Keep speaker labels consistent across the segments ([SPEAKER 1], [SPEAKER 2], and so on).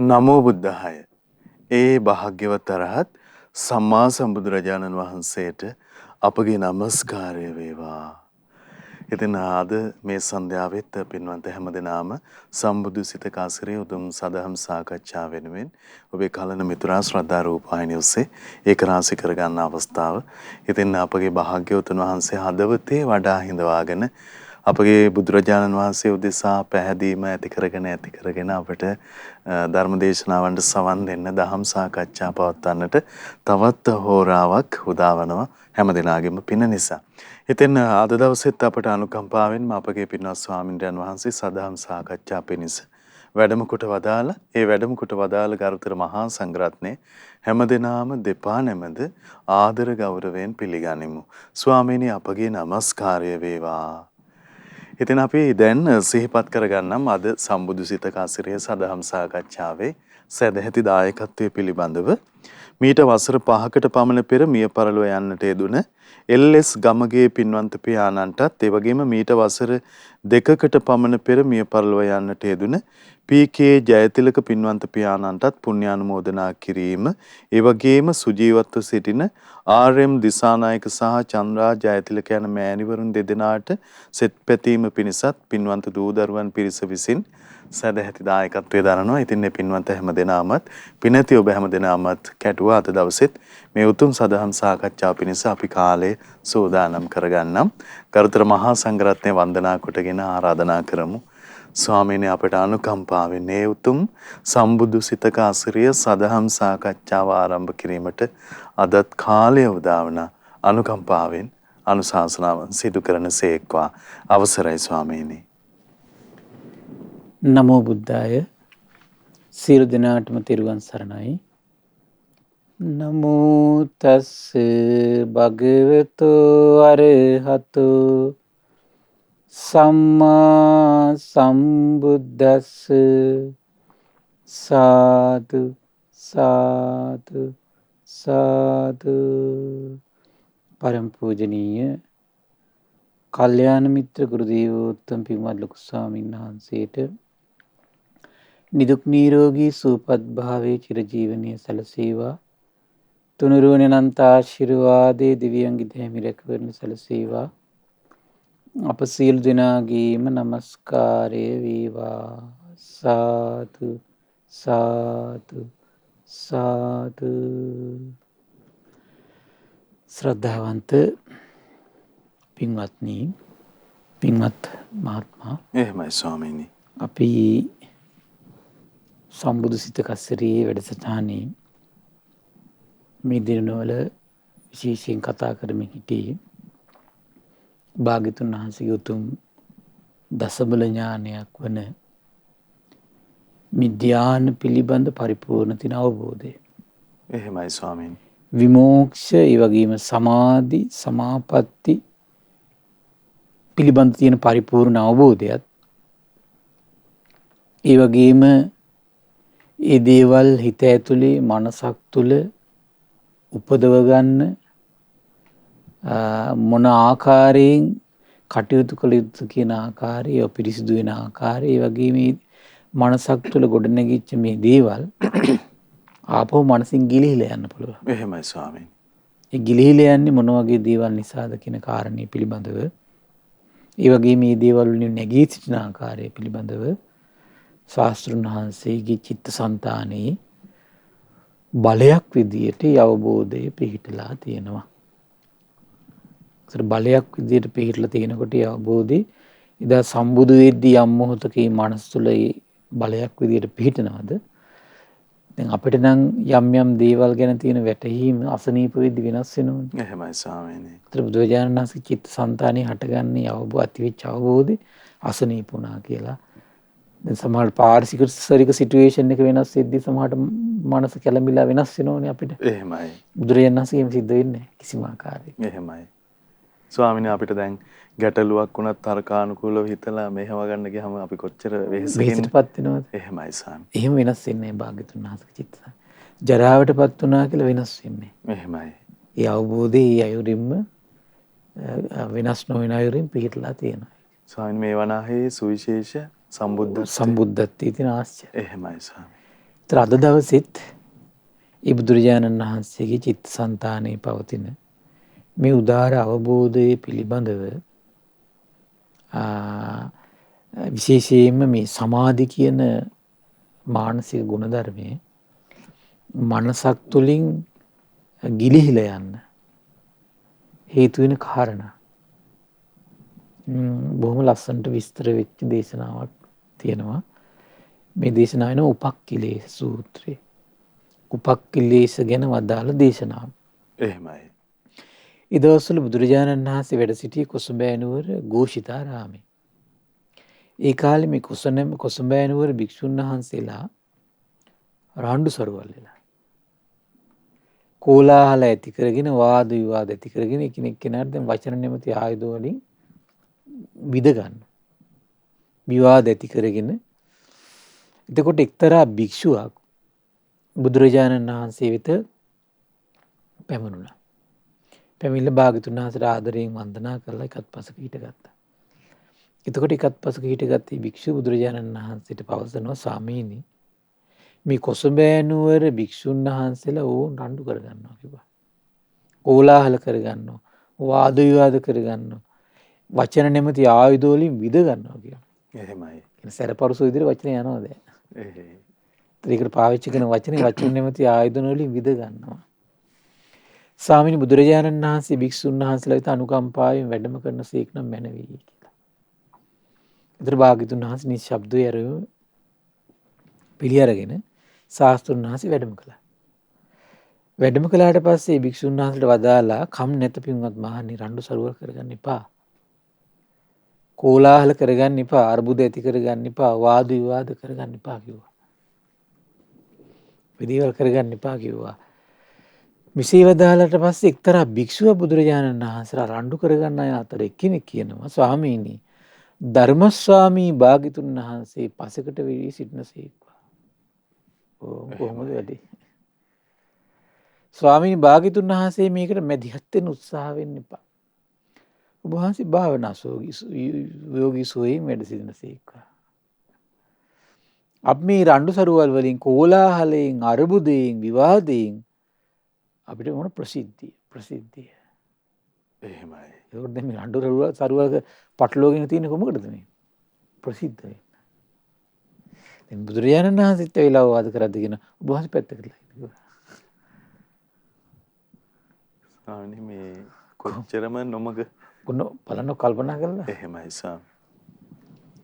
[SPEAKER 1] නමෝ බුද්ධාය. ඒ භාග්‍යවත් අරහත් සම්මා සම්බුදුරජාණන් වහන්සේට අපගේ নমස්කාරය වේවා. ඉතින් අද මේ සන්ධ්‍යාවෙත් පින්වන්ත හැමදෙනාම සම්බුදු සිත කාසිරේ උතුම් සදහම් සාකච්ඡා වෙනුවෙන් ඔබේ කලන මිතුරා ශ්‍රද්ධා රූපాయని ඔස්සේ ඒක රාශි කර ගන්න අවස්ථාව. ඉතින් අපගේ භාග්‍යවතුන් වහන්සේ හදවතේ වඩා හිඳවාගෙන අපගේ බුදුරජාණන් වහන්සේ උදෙසා පැහැදීම ඇති කරගෙන අපට ධර්ම දේශනාවන්ට සවන් දෙන්න දහම් සාකච්ඡා පවත්වන්නට තවත් හෝරාවක් උදාවනවා හැමදෙනාගේම පින නිසා. ඉතින් අද දවසෙත් අපට අනුකම්පාවෙන්ම අපගේ පින්වත් ස්වාමින්ද්‍රයන් වහන්සේ සදහම් සාකච්ඡා පිණිස වැඩම කොට වදාළ ගරුතර මහා සංඝරත්නය හැමදෙනාම දෙපා නැමද ආදර ගෞරවයෙන් පිළිගනිමු. ස්වාමීනි අපගේ নমස්කාරය වේවා. ඉතින් අපි දැන් සිහිපත් කරගන්නම් අද සම්බුදු සිත කාසිරිය සදහම් සාකච්ඡාවේ සදැහැති දායකත්වයේ පිළිබඳව මීට වසර 5කට පමණ පෙර මිය පරලොව යන්නට යෙදුන එල්.එස්. ගමගේ පින්වන්ත පියාණන්ටත් ඒ වගේම මීට වසර 2කට පමණ පෙර මිය පරලොව යන්නට යෙදුන පී.කේ. ජයතිලක පින්වන්ත පියාණන්ටත් පුණ්‍යානුමෝදනා කිරීම ඒ වගේම සුජීවත්ව සිටින ආර්.එම්. දිසානායක සහ චන්ද්‍රා ජයතිලක යන මෑණිවරුන් දෙදෙනාට සෙත් පැතීම පිණිසත් පින්වන්ත දූදරුවන් පිරිස විසින් සදැහැති දායකත්වයේ දරනවා. ඉතින් මේ පින්වන්ත හැමදෙනාමත් පිනැති ඔබ හැමදෙනාමත් කැටුවා අද දවසෙත් මේ උතුම් සදහම් සාකච්ඡාව පිණිස අපි කාලය සූදානම් කරගන්නම්. ගරුතර මහා සංඝරත්නය වන්දනා කොටගෙන ආරාධනා කරමු. ස්වාමීනි අපට අනුකම්පාවෙන් මේ උතුම් සම්බුදු සිතක අසිරිය සදහම් සාකච්ඡාව ආරම්භ කිරීමට අදත් කාලය උදාවන අනුකම්පාවෙන් අනුශාසනාව සිදු කරන සේක්වා. අවසරයි ස්වාමීනි.
[SPEAKER 2] නමෝ බුද්ධාය. සියලු දෙනාටම තෙරුවන් සරණයි. නමෝ තස් භගවතු අරහතෝ සම්මා සම්බුද්දස්ස සාදු සාදු සාදු. පරම පූජනීය කල්යාණ මිත්‍ර ගුරු දේවෝත්තම පින්වත් ලොකු ස්වාමීන් වහන්සේට නිදුක් නිරෝගී සුවපත් භාවයේ චිරජීවනයේ සැලසේවා. තුනුරුවන අනන්ත ආශිර්වාදයේ දිව්‍යංගි දෙහිමි රැකවරණ සැලසේවා. අප සියලු දෙනාගේම নমස්කාරය වේවා. සාදු සාදු සාදු. ශ්‍රද්ධාවන්ත පින්වත්නි, පින්වත් මහත්මයා,
[SPEAKER 1] එහෙමයි ස්වාමීනි.
[SPEAKER 2] අපි සම්බුදු සිත කස්සරියේ වැඩසටහනේ මේ දිනවල විශේෂයෙන් කතා කරමින් සිටියේ භාග්‍යතුන් වහන්සේගේ උතුම් දසබල ඥානයක් වන මිද්‍යාන පිළිබඳ පරිපූර්ණ තින අවබෝධය.
[SPEAKER 1] එහෙමයි ස්වාමීනි.
[SPEAKER 2] විමෝක්ෂ ඒ වගේම සමාධි සමාපatti පිළිබඳ තියෙන පරිපූර්ණ අවබෝධයත් ඒ වගේම ඒ දේවල් හිත ඇතුලේ මනසක් තුල උපදව ගන්න මොන ආකාරයෙන් කටයුතු කළ යුතු කියන ආකාරය, පිරිසිදු වෙන ආකාරය, ඒ වගේම මනසක් තුල ගොඩනැගිච්ච මේ දේවල් ආපහු මනසින් ගිලිහිලා යන්න පුළුවන්.
[SPEAKER 1] එහෙමයි ස්වාමීනි.
[SPEAKER 2] ඒ ගිලිහිලා යන්නේ මොන වගේ දේවල් නිසාද කියන කාරණේ පිළිබඳව, ඒ වගේ මේ දේවල් වලින් නැගී සිටින ආකාරය පිළිබඳව ශාස්ත්‍රඥ වහන්සේගේ චිත්තසංතානයේ බලයක් විදියට අවබෝධය පිහිටලා තියෙනවා. ඒතර බලයක් විදියට පිහිටලා තියෙනකොට අවබෝධي ඉදා සම්බුදු වෙද්දී යම් මොහොතක මේ මනස තුළ බලයක් විදියට පිහිටනවද? දැන් අපිට නම් යම් දේවල් ගැන තියෙන වැටහීම අසනීප වෙද්දී වෙනස් වෙනවනේ.
[SPEAKER 1] එහෙමයි ස්වාමීනි.
[SPEAKER 2] ඒතර බුදුරජාණන් වහන්සේ චිත්තසංතානයේ හටගන්නේ ඇතිවෙච්ච අවබෝධය අසනීප වුණා කියලා. දැන් සමහර පාරිසරික සිටුේෂන් එක වෙනස් වෙද්දී සමහරට මනස කැළඹිලා වෙනස් වෙනවනේ අපිට.
[SPEAKER 1] එහෙමයි.
[SPEAKER 2] බුදුරජාණන් වහන්සේගෙම සිද්ධ වෙන්නේ කිසිම ආකාරයක.
[SPEAKER 1] එහෙමයි. ස්වාමීනි අපිට දැන් ගැටලුවක් වුණත් තර්කානුකූලව හිතලා මෙහෙම ගන්න ගියාම අපි කොච්චර
[SPEAKER 2] වෙහෙසටපත් වෙනවද?
[SPEAKER 1] එහෙමයි ස්වාමී.
[SPEAKER 2] එහෙම වෙනස් වෙන්නේ භාග්‍යතුන් වහන්සේගේ චිත්තය. ජරාවටපත් වුණා කියලා වෙනස් වෙන්නේ.
[SPEAKER 1] එහෙමයි.
[SPEAKER 2] ඒ අවබෝධයේ අයුරින්ම වෙනස් නොවන අයුරින් පිහිටලා තියෙනවා.
[SPEAKER 1] ස්වාමීනි මේ වනාහේ සුවිශේෂ සම්බුද්ධත්වයේ
[SPEAKER 2] තියෙන ආශ්චර්ය.
[SPEAKER 1] එහෙමයි ස්වාමී.
[SPEAKER 2] අද දවසෙත් ඒ බුදුරජාණන් වහන්සේගේ චිත්තසංතානයේ පවතින මේ උදාර අවබෝධය පිළිබඳව විශේෂයෙන්ම මේ සමාධි කියන මානසික ගුණධර්මය මනසක් තුළින් ගිලිහිලා යන්න හේතු වෙන කාරණා බොහොම ලස්සනට විස්තර වෙච්ච දේශනාවක් තියෙනවා. මේ දේශනාව වෙන උපක්ඛිලේශ සූත්‍රය. උපක්ඛිලේශ ගැන වදාළ දේශනාව.
[SPEAKER 1] එහෙමයි.
[SPEAKER 2] ඒ දවස්වල බුදුරජාණන් වහන්සේ වැඩ සිටියේ කොසඹෑ ഘോഷිතාරාමේ. ඒ කාලේ මේ කොසඹෑ භික්ෂුන් වහන්සේලා රාණ්ඩු සරුවල් වෙලා. කෝලාහල ඇති කරගෙන වාද විවාද ඇති කරගෙන එකිනෙක කෙනාට දැන් වචන නැමැති ආයුධ වලින් විද ගන්න. විවාද ඇති කරගෙන එතකොට එක්තරා භික්ෂුවක් බුදුරජාණන් වහන්සේ වෙත පැමිණුණා. පැමිණිලා භාග්‍යවතුන් වහන්සේට ආදරයෙන් වන්දනා කරලා එකත් පසක හිටගත්තා. එතකොට එකත් පසක හිටගත් මේ භික්ෂුව බුදුරජාණන් වහන්සේට පවසනවා ස්වාමීනි මේ කොසඹෑ භික්ෂුන් වහන්සේලා ඕන් රණ්ඩු කරගන්නවා කිව්වා. කෝලාහල කරගන්නවා. වාද විවාද කරගන්නවා. වචන නැමැති ආයුධ වලින් විද ගන්නවා කියනවා.
[SPEAKER 1] එහෙමයි.
[SPEAKER 2] සැරපරුසු විදිහට වචන යනවා දැන්. ඒකට පාවිච්චි කරන වචන නැමැති ආයුධ වලින් විද ගන්නවා. ස්වාමීනි බුදුරජාණන් වහන්සේ භික්ෂුන් වහන්සේලා වෙත අනුකම්පාවෙන් වැඩම කරන සීක් නම් මැනවි කියලා. ඒතර භාග්‍යවතුන් වහන්සේ නිශ්ශබ්දව ඇරෙමු පිළි අරගෙන ශාස්ත්‍රුන් වහන්සේ වැඩම කළා. වැඩම කළාට පස්සේ භික්ෂුන් වහන්සේට වදාලා කම් නැත පින්වත් මහණනි රණ්ඩු සරුවල් කරගන්න එපා. කෝලාහල කරගන්න එපා. අර්බුද ඇති කරගන්න එපා. වාද විවාද කරගන්න එපා කිව්වා. විදිවල් කරගන්න එපා කිව්වා. මිසී වදාලට පස්සේ එක්තරා භික්ෂුව බුදුරජාණන් වහන්සේලා රණ්ඩු කරගන්න අය අතර එක්කෙනෙක් කියනවා ස්වාමීනි ධර්මස්වාමී භාග්‍යතුන් වහන්සේ පසකට වී සිටිනසේක්වා. කොහොමද වැඩේ? ස්වාමීනි භාග්‍යතුන් වහන්සේ මේකට මැදිහත් වෙන්න උත්සාහ වෙන්න එපා. ඔබ වහන්සේ භාවනා යෝගී සෝයෙන් වැඩ සිටිනසේක්වා. අපි මේ රණ්ඩු සරුවල් වලින් කෝලාහලයෙන් අරුබුදයෙන් විවාදයෙන් අපිට මොන ප්‍රසිද්ධිය.
[SPEAKER 1] එහෙමයි.
[SPEAKER 2] ඒකට දැන් මේ රණ්ඩු සරුවල්ක පටලෝගෙන තියෙන කොමකටද මේ? ප්‍රසිද්ධ වෙන්න. දැන් බුදුරජාණන් වහන්සේත් වෙලාව වාද කරද්දී කියන ඔබ වහන්සේ පැත්තකටලා ඉන්නවා.
[SPEAKER 1] ස්වාමීනි මේ කොච්චරම නොමග
[SPEAKER 2] බලන්න කල්පනා කරලා.
[SPEAKER 1] එහෙමයි ස්වාමී.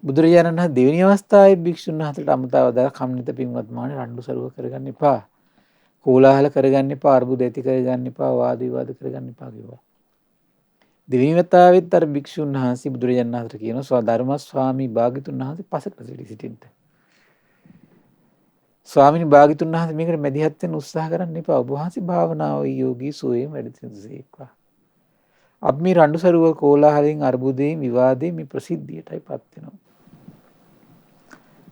[SPEAKER 2] බුදුරජාණන් වහන්සේ දෙවෙනි අවස්ථාවේ භික්ෂුන් වහන්සේට අමතාව දාලා කම්නිත පින්වත් මහණනි රණ්ඩු සරුව කරගන්න එපා. කෝලාහල කරගන්න එපා. අර්බුද ඇති කරගන්න එපා. වාද විවාද කරගන්න එපා කිව්වා. දෙවෙනි වතාවෙත් අර භික්ෂුන් වහන්සේ බුදුරජාණන් වහන්සේට කියනවා ධර්ම ස්වාමී භාග්‍යතුන් වහන්සේ පසකට සිටින්න. ස්වාමීනි භාග්‍යතුන් වහන්සේ මේකට මැදිහත් වෙන්න උත්සාහ කරන්න එපා. ඔබ වහන්සේ භාවනාව යෝගී සෝයෙන් වැඩ සිටිනසේක්වා. අපි මේ රණ්ඩු සරුවල් කෝලාහලයෙන් අර්බුදයෙන් විවාදයෙන් මේ ප්‍රසිද්ධියටයිපත් වෙනවා.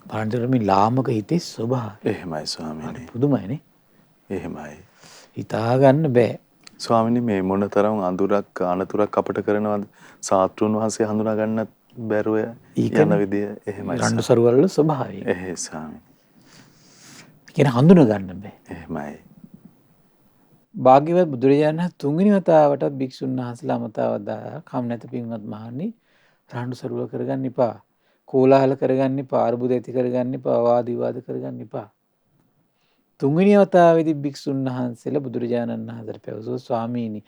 [SPEAKER 2] බලන්න මේ ලාමක හිතේ ස්වභාවය.
[SPEAKER 1] එහෙමයි ස්වාමීනි.
[SPEAKER 2] පුදුමයිනේ.
[SPEAKER 1] එහෙමයි.
[SPEAKER 2] හිතා ගන්න බෑ.
[SPEAKER 1] ස්වාමීනි මේ මොනතරම් අනතුරක් අපට කරනවද? ශාස්ත්‍රූන් වහන්සේ හඳුනා ගන්නත් බැරුව යන විදිය එහෙමයි.
[SPEAKER 2] රණ්ඩු සරුවල් වල ස්වභාවය.
[SPEAKER 1] එහෙයි ස්වාමී.
[SPEAKER 2] කියන හඳුනා ගන්න බෑ.
[SPEAKER 1] එහෙමයි.
[SPEAKER 2] භාග්‍යවත් බුදුරජාණන් තුන්වෙනි වතාවටත් භික්ෂුන් වහන්සේලා අමතාව දාලා කම් නැත පින්වත් මහණනි රණ්ඩු සරුවල් කරගන්න එපා. කෝලාහල කරගන්න එපා. අර්බුද ඇති කරගන්න එපා. වාද විවාද කරගන්න එපා. තුන්වෙනි වතාවේදී භික්ෂුන් වහන්සේලා බුදුරජාණන් වහන්සේට පැවසුවා ස්වාමීනි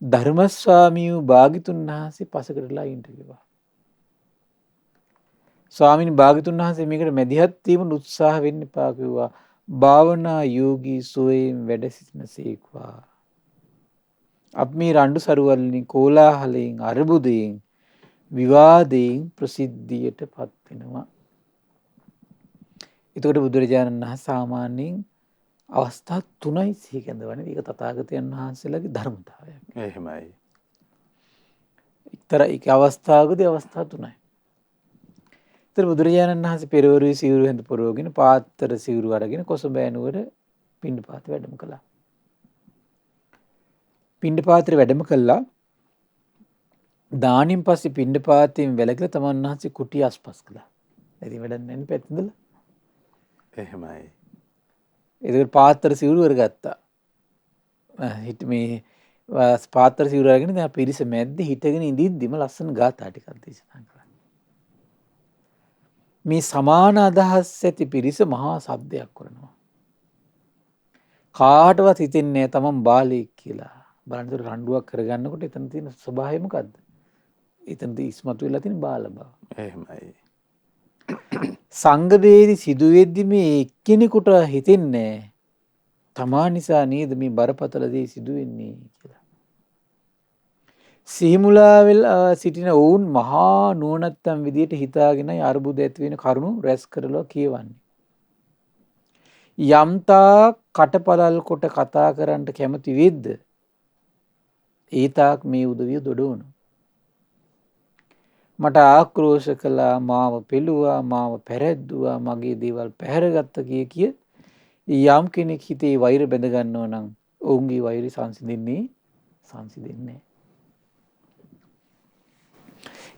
[SPEAKER 2] ධර්මස්වාමී වූ භාග්‍යතුන් වහන්සේ පසකටලා ඉන්න කිව්වා. ස්වාමීනි භාග්‍යතුන් වහන්සේ මේකට මැදිහත් වීම උත්සාහ වෙන්න එපා කිව්වා. භාවනා යෝගී සෝයෙන් වැඩ සිටිනසේක්වා. අපි මේ රණ්ඩු සරුවල් වලින් කෝලාහලයෙන් අරුබුදයෙන් විවාදයෙන් ප්‍රසිද්ධියටපත් වෙනවා. එතකොට බුදුරජාණන් වහන්සේ සාමාන්‍යයෙන් අවස්ථා 3යි සිහි කැඳවන්නේ. ඒක තථාගතයන් වහන්සේලාගේ ධර්මතාවයක්.
[SPEAKER 1] එහෙමයි.
[SPEAKER 2] ඒක අවස්ථාවකදී අවස්ථා 3යි. ඒතර බුදුරජාණන් වහන්සේ පෙරවරුවේ සිවුරු හැඳ පොරවගෙන පාත්තර සිවුරු අරගෙන කොසඹෑ නුවර පිණ්ඩපාත වැඩම කළා. පිණ්ඩපාතේ වැඩම කළා. දානින් පස්සේ පිණ්ඩපාතයෙන් වැළකීලා තමන් වහන්සේ කුටි අස්පස් කළා. ඉතින් වැඩක් නැහැ නේ පැත්තදලා.
[SPEAKER 1] එහෙමයි.
[SPEAKER 2] ඒකට පාත්‍ර සිවුරු අරගත්තා. හිට මේ පාත්‍ර සිවුරු අරගෙන දැන් පිරිස මැද්දේ හිටගෙන ඉඳිද්දිම ලස්සන ගාථා ටිකක් දේශනා කරා. මේ සමාන අදහස් ඇති පිරිස මහා සද්දයක් කරනවා. කාටවත් හිතෙන්නේ නැහැ තමන් බාලයෙක් කියලා. බලන්න රණ්ඩුවක් කරගන්නකොට එතන තියෙන ස්වභාවය මොකද්ද? එතන ඉස්මතු වෙලා තියෙන බාල බව.
[SPEAKER 1] එහෙමයි.
[SPEAKER 2] සංගදේදී සිදුවෙද්දි මේ එක්කෙනෙකුට හිතෙන්නේ තමා නිසා නේද මේ බරපතල දේ සිදුවෙන්නේ කියලා. සිහිමුලා වෙලා සිටින ඔවුන් මහා නුවණැත්තන් විදියට හිතාගෙනයි අරුබුද ඇති වෙන කරුණු රැස් කරලා කියවන්නේ. යම්තා කටපලල් කොට කතා කරන්න කැමති වෙද්ද ඒ තාක් මේ උදවිය දොඩවනු. මට ආක්‍රෝෂ කළා, මාව පෙළුවා, මාව පැරැද්දුවා, මගේ දේවල් පැහැරගත්ත කිය යම් කෙනෙක් හිතේ වෛර බැඳ ගන්නවා නම් ඔවුන්ගේ වෛරය සංසිඳෙන්නේ නැහැ.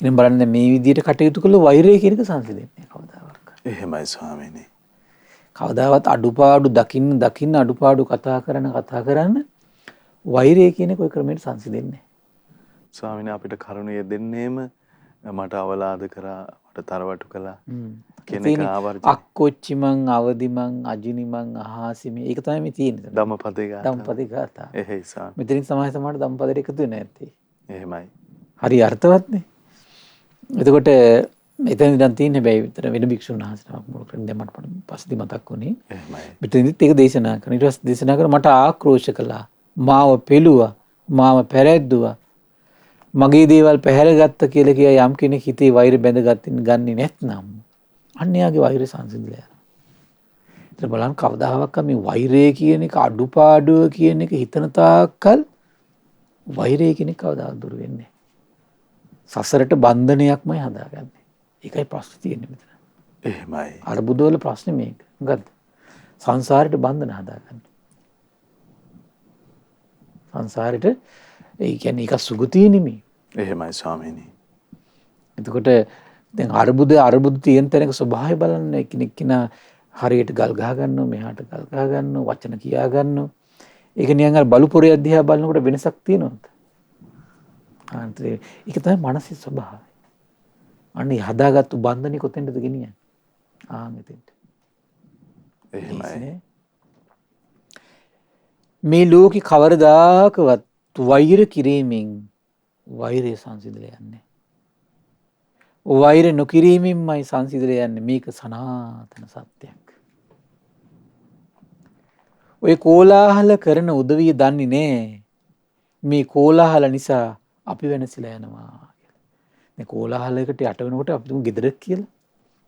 [SPEAKER 2] ඉතින් බලන්න මේ විදිහට කටයුතු කළොත් වෛරය කියන එක සංසිඳෙන්නේ නැහැ කවදාවත්.
[SPEAKER 1] එහෙමයි ස්වාමීනි.
[SPEAKER 2] කවදාවත් අඩුපාඩු දකින්න අඩුපාඩු කතා කරන වෛරය කියන එක ඔය ක්‍රමයට සංසිඳෙන්නේ නැහැ.
[SPEAKER 1] ස්වාමීනි අපිට කරුණිය දෙන්නේම මට අවලාද කරා, මට තරවටු කළා කියන එක ආවර්ජන.
[SPEAKER 2] අක්කොච්චිමන් අවදිමන් අජිනිමන් අහාසිමේ ඒක තමයි මේ තියෙන්නේ.
[SPEAKER 1] ධම්මපදේ ගාථා.
[SPEAKER 2] ධම්මපදේ ගාථා.
[SPEAKER 1] එහෙයි ස්වාමී.
[SPEAKER 2] මෙතනින් සමාජයට ධම්මපදේ එකතු වෙන්නේ නැත්තේ.
[SPEAKER 1] එහෙමයි.
[SPEAKER 2] හරි අර්ථවත්නේ. එතකොට එතන දැන් තියෙන හැබැයි විතර වෙන භික්ෂුන් වහන්සේලා මොකක්ද දැන් මට පස්සේ මතක් වුණේ.
[SPEAKER 1] එහෙමයි.
[SPEAKER 2] මෙතනදිත් ඒක දේශනා කරනවා. ඊට පස්සේ දේශනා කරලා මට ආක්‍රෝෂ කළා. මාව පෙළුවා, මාව පැරැද්දුවා. මගේ දේවල් පැහැරගත්ත කියලා කිය යම් කෙනෙක් හිතේ වෛර ගන්නේ නැත්නම් අන්න එයාගේ වෛරය සංසිඳලා යනවා. ඒත් බලන්න කවදාවත් මේ වෛරය කියන එක අඩුපාඩුව කියන එක හිතන තාක්කල් වෛරය කියන එක කවදාවත් දුර වෙන්නේ නැහැ. සසරට බන්ධනයක්මයි හදාගන්නේ. ඒකයි ප්‍රශ්නේ තියෙන්නේ මෙතන.
[SPEAKER 1] එහෙමයි.
[SPEAKER 2] අරුබුදවල ප්‍රශ්නේ මේක. මොකද්ද? සංසාරයට බන්ධන හදාගන්න. සංසාරයට ඒ කියන්නේ ඒක සුගතිය නෙමෙයි.
[SPEAKER 1] එහෙමයි ස්වාමීනි.
[SPEAKER 2] එතකොට දැන් අරුබුද තියෙන තැනක ස්වභාවය බලන්න එකිනෙක කෙනා හරියට ගල් ගහ ගන්නවා, මෙහාට ගල් ගහ ගන්නවා, වචන කියා ගන්නවා. ඒක නිකන් අර බලුපොරේ අධ්‍යා බලනකොට වෙනසක් තියෙනවද? ආන්තේ ඒක තමයි මානසික ස්වභාවය. අනේ හදාගත්තු බන්ධනේ කොතෙන්ද ගෙනියන්නේ? මෙතෙන්ට.
[SPEAKER 1] එහෙමයි.
[SPEAKER 2] මේ ලෝකේ කවරදාකවත් වෛර කිරීමෙන් වෛරය සංසිඳලා යන්නේ. වෛර නොකිරීමෙන්මයි සංසිඳලා යන්නේ. මේක සනාතන සත්‍යයක්. ඔය කෝලාහල කරන උදවිය දන්නේ නෑ මේ කෝලාහල නිසා අපි වෙනසිලා යනවා කියලා. මේ කෝලාහලයකට යට වෙනකොට අපි තුමු ගෙදරක් කියලා.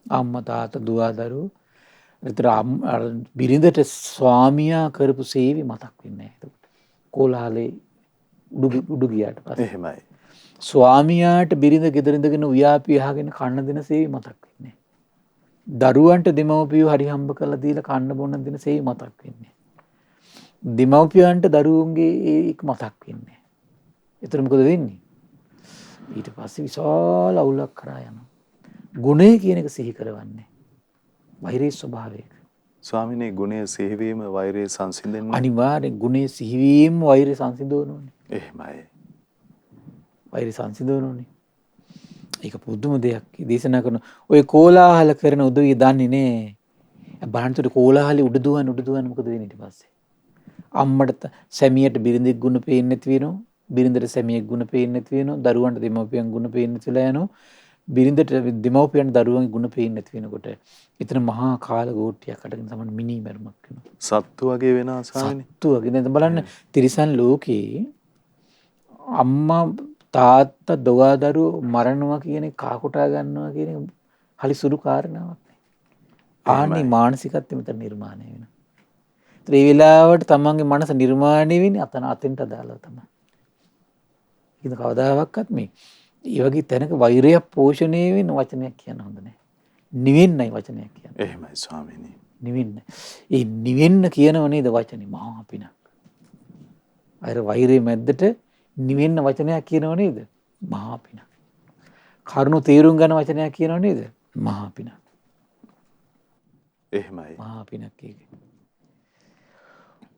[SPEAKER 2] අම්මා තාත්තා දුව දරුවෝ විතර බිරිඳට ස්වාමියා කරපු සේවය මතක් වෙන්නේ නැහැ. එතකොට කෝලාහලේ උඩු ගියාට පස්සේ
[SPEAKER 1] එහෙමයි.
[SPEAKER 2] ස්වාමියාට බිරිඳ ගෙදර ඉඳගෙන උයාපි අහගෙන කන්න දෙන සේවය මතක් වෙන්නේ නැහැ. දරුවන්ට දෙමව්පියෝ හරි හම්බ කරලා දීලා කන්න බොන්න දෙන සේවය මතක් වෙන්නේ නැහැ. දෙමව්පියන්ට දරුවන්ගේ ඒක මතක් වෙන්නේ නැහැ. එතන මොකද වෙන්නේ? ඊට පස්සේ විශාල අවුලක් කරා යනවා. ගුණය කියන එක සිහි කරවන්නේ. වෛරයේ ස්වභාවය.
[SPEAKER 1] ස්වාමීනි ගුණය සිහිවීම වෛරය සංසිඳෙන්නේ.
[SPEAKER 2] අනිවාර්යෙන් ගුණය සිහිවීම වෛරය සංසිඳවනෝනේ.
[SPEAKER 1] එහෙමයි.
[SPEAKER 2] වෛරය සංසිඳවනෝනේ. ඒක පුදුම දෙයක්. දේශනා කරන ඔය කෝලාහල කරන උදවිය දන්නේ නෑ. බලන්නතර කෝලාහලේ උඩ දුවන මොකද වෙන්නේ ඊට පස්සේ? අම්මට සැමියට බිරිඳෙක් ගුණ පේන්නේ නැති වෙනවා. බිරිඳට සැමියෙක් ගුණ පේන්නේ නැති වෙනවා. දරුවන්ට දෙමව්පියන් ගුණ පේන්නේ නැතිලා යනවා. බිරිඳට දෙමව්පියන් දරුවන්ගේ ගුණ පේන්නේ නැති වෙනකොට එතන මහා කාල ගෝට්ටියක් අටගෙන තමයි මිනි මැරුමක් වෙනවා.
[SPEAKER 1] සත්තු වගේ වෙනවා ස්වාමීනි.
[SPEAKER 2] සත්තු වගේ. දැන් බලන්න තිරිසන් ලෝකේ අම්මා තාත්තා දරුවෝ මරනවා කියන එක කාකොටා ගන්නවා කියන එක hali සුළු කාරණාවක් නේ. ආනි මානසිකත්වෙ මෙතන නිර්මාණය වෙනවා. ඒ වෙලාවට තමන්ගේ මනස නිර්මාණය වෙන්නේ අතෙන්ට දාලා තමයි. ඉතින් කවදාවත් මේ ඒ වගේ තැනක වෛරයක් පෝෂණය වෙන වචනයක් කියන්න හොඳ නැහැ. නිවෙන්නයි වචනයක් කියන්නේ.
[SPEAKER 1] එහෙමයි ස්වාමීනි.
[SPEAKER 2] නිවෙන්න. ඒ නිවෙන්න කියනව නේද වචනේ මහා පිනක්. අර වෛරයේ මැද්දට නිවෙන්න වචනයක් කියනව නේද? මහා පිනක්. කරුණු තේරුම් ගන්න වචනයක් කියනව නේද? මහා පිනක්.
[SPEAKER 1] එහෙමයි.
[SPEAKER 2] මහා පිනක් ඒක.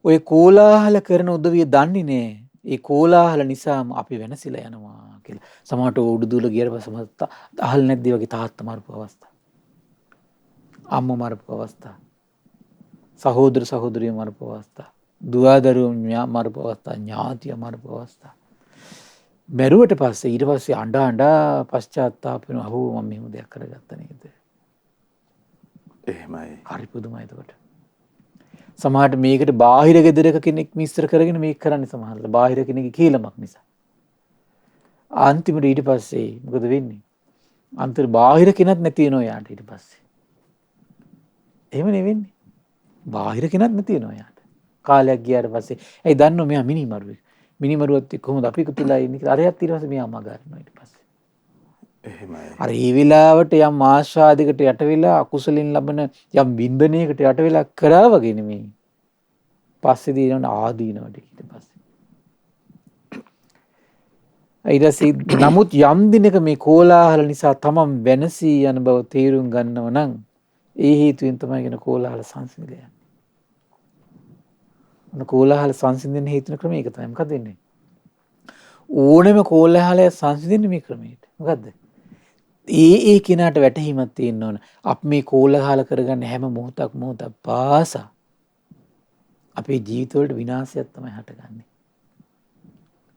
[SPEAKER 2] ඔය කෝලාහල කරන උදවිය දන්නේ නෑ. ඒ කෝලාහල නිසාම අපි වෙනසිලා යනවා කියලා. සමහරට උඩු දුවල ගියට පස්සේ මත අහල් නැද්ද වගේ තාත්තා මරපු අවස්ථා. අම්මා මරපු අවස්ථා. සහෝදර සහෝදරිය මරපු අවස්ථා. දුවදරුවෝ මරපු අවස්ථා. ඥාතිය මරපු අවස්ථා. මැරුවට පස්සේ ඊට පස්සේ අඬා පශ්චාත්තාප වෙනවා. අහෝ මම මෙහෙම දෙයක් කරගත්තා නේද?
[SPEAKER 1] එහෙමයි.
[SPEAKER 2] හරි පුදුමයි එතකොට. සමහරට මේකට බාහිර ගෙදරක කෙනෙක් මිස්තර කරගෙන මේක කරන්නේ සමහරට බාහිර කෙනෙක්ගේ කීලමක් නිසා. අන්තිමට ඊට පස්සේ මොකද වෙන්නේ? අන්තර බාහිර කෙනෙක් නැති වෙනවා යාට ඊට පස්සේ. එහෙම නෙවෙන්නේ. බාහිර කෙනෙක් නැති වෙනවා යාට. කාලයක් ගියාට පස්සේ ඇයි දන්නව මෙයා මිනිමරුවෙක්. මිනිමරුවත් එක්ක කොහොමද අපි එකතු වෙලා ඉන්නේ කියලා. අරයත් ඊට පස්සේ මෙයා මගහරිනවා ඊට පස්සේ.
[SPEAKER 1] එහෙමයි.
[SPEAKER 2] අර ඒ වෙලාවට යම් ආශාදිකට යට වෙලා අකුසලින් ලබන යම් බින්දනයකට යට වෙලා කරා වගේ නෙමෙයි. පස්සේ දිනන ආදීනවට ඊට පස්සේ. නමුත් යම් දිනක මේ කෝලාහල නිසා තමන් වෙනසී යන බව තේරුම් ගන්නව නම් ඒ හේතුවෙන් තමයි කියන කෝලාහල සංසිඳිලා යන්නේ. කෝලාහල සංසිඳෙන්න හේතුන ක්‍රමය ඒක තමයි. මොකද වෙන්නේ? ඕනෙම කෝලාහලය සංසිඳෙන්නේ මේ ක්‍රමයට. මොකද්ද? ඒ කෙනාට වැටහීමක් තියෙන්න ඕන. අපි මේ කෝලාහල කරගන්න හැම මොහොතක් පාසා අපේ ජීවිතවලට විනාශයක් තමයි හටගන්නේ.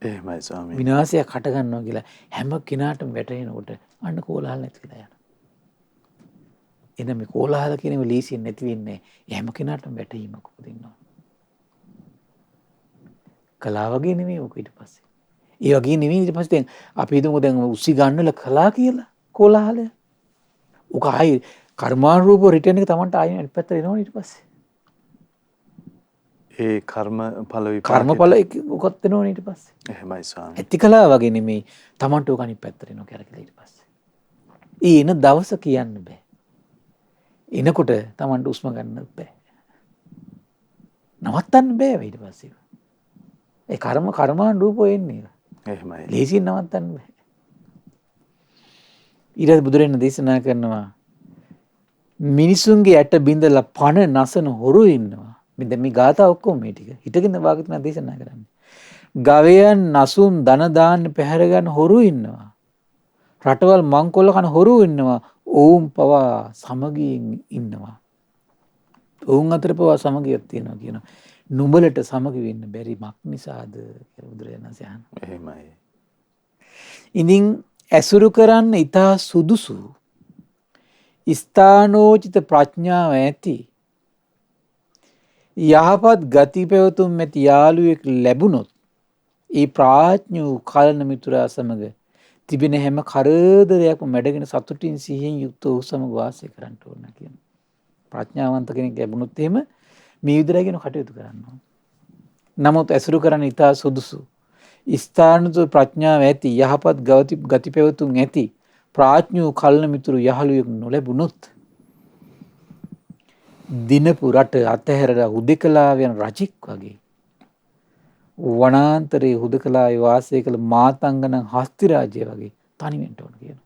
[SPEAKER 1] එහෙමයි ස්වාමී.
[SPEAKER 2] විනාශයක් හට ගන්නවා කියලා හැම කෙනාටම වැටහෙනකොට අන්න කෝලාහල නැති වෙලා යනවා. එන මේ කෝලාහල කියනම ලීසියෙන් නැති වෙන්නේ. හැම කෙනාටම වැටහීමක් උපදිනවා. කලා වගේ නෙමෙයි ඔක ඊට පස්සේ. ඒ වගේ නෙමෙයි ඊට පස්සේ දැන් අපි හිතමු දැන් උසි ගන්නල කලා කියලා කෝලාහලය. උක ආයි කර්මානුරූප රිටර්න් එක Tamanට ආයි අනිත් පැත්තට එනවනේ ඊට පස්සේ.
[SPEAKER 1] ඒ කර්මඵල විපාක
[SPEAKER 2] කර්මඵල උකත් වෙනවනේ ඊට පස්සේ.
[SPEAKER 1] එහෙමයි ස්වාමී.
[SPEAKER 2] ඇති කලා වගේ නෙමෙයි Tamanට උක අනිත් පැත්තට එනවා කියලා ඊට පස්සේ. එන දවස කියන්න බෑ. එනකොට Tamanට උස්ම ගන්න බෑ. නවත්තන්න බෑ ඊට පස්සේ. ඒ කර්මානුරූපව එන්නේ.
[SPEAKER 1] එහෙමයි.
[SPEAKER 2] ලේසියෙන් නවත්තන්න බෑ. ඊට බුදුරජාණන් දේශනා කරනවා මිනිසුන්ගේ ඇට බිඳලා පණ නසන හොරු ඉන්නවා. මේ ගාථා ඔක්කොම මේ ටික හිතගෙන වාග්තුනා දේශනා කරන්නේ. ගවයන් නසුන් දන දාන්න පැහැර ගන්න හොරු ඉන්නවා. රටවල් මංකොල්ල කන හොරු ඉන්නවා. ඔවුන් පවා සමගියෙන් ඉන්නවා. ඔවුන් අතර පවා සමගියක් තියෙනවා කියනවා. නුඹලට සමගි වෙන්න බැරි මක් නිසාද කියලා බුදුරජාණන් වහන්සේ අහනවා.
[SPEAKER 1] එහෙමයි.
[SPEAKER 2] ඉතින් ඇසුරු කරන්න ඊටා සුදුසු ස්ථානෝචිත ප්‍රඥාව ඇති යහපත් ගති පැවතුම් ඇති යාළුවෙක් ලැබුණොත් ඒ ප්‍රඥා කලන මිතුරා සමග තිබෙන හැම කරදරයක්ම මැඩගෙන සතුටින් සිහියෙන් යුක්ත වූ සමග වාසය කරන්න ඕන කියන ප්‍රඥාවන්ත කෙනෙක් ලැබුණොත් එහෙම මේ විදිහට කියන කටයුතු කරනවා. නමුත් ඇසුරු කරන්න ඊටා සුදුසු ස්ථානතු ප්‍රඥාව ඇති යහපත් ගති පැවතුම් ඇති ප්‍රඥා කලන මිතුරු යහළුවෙක් නොලැබුණොත් දිනපු රට අතහැරලා හුදකලා යන රජෙක් වගේ වනාන්තරයේ හුදකලාවේ වාසය කළ මාතංගන හස්ති රාජ්‍ය වගේ තනි වෙන්න ඕන කියනවා.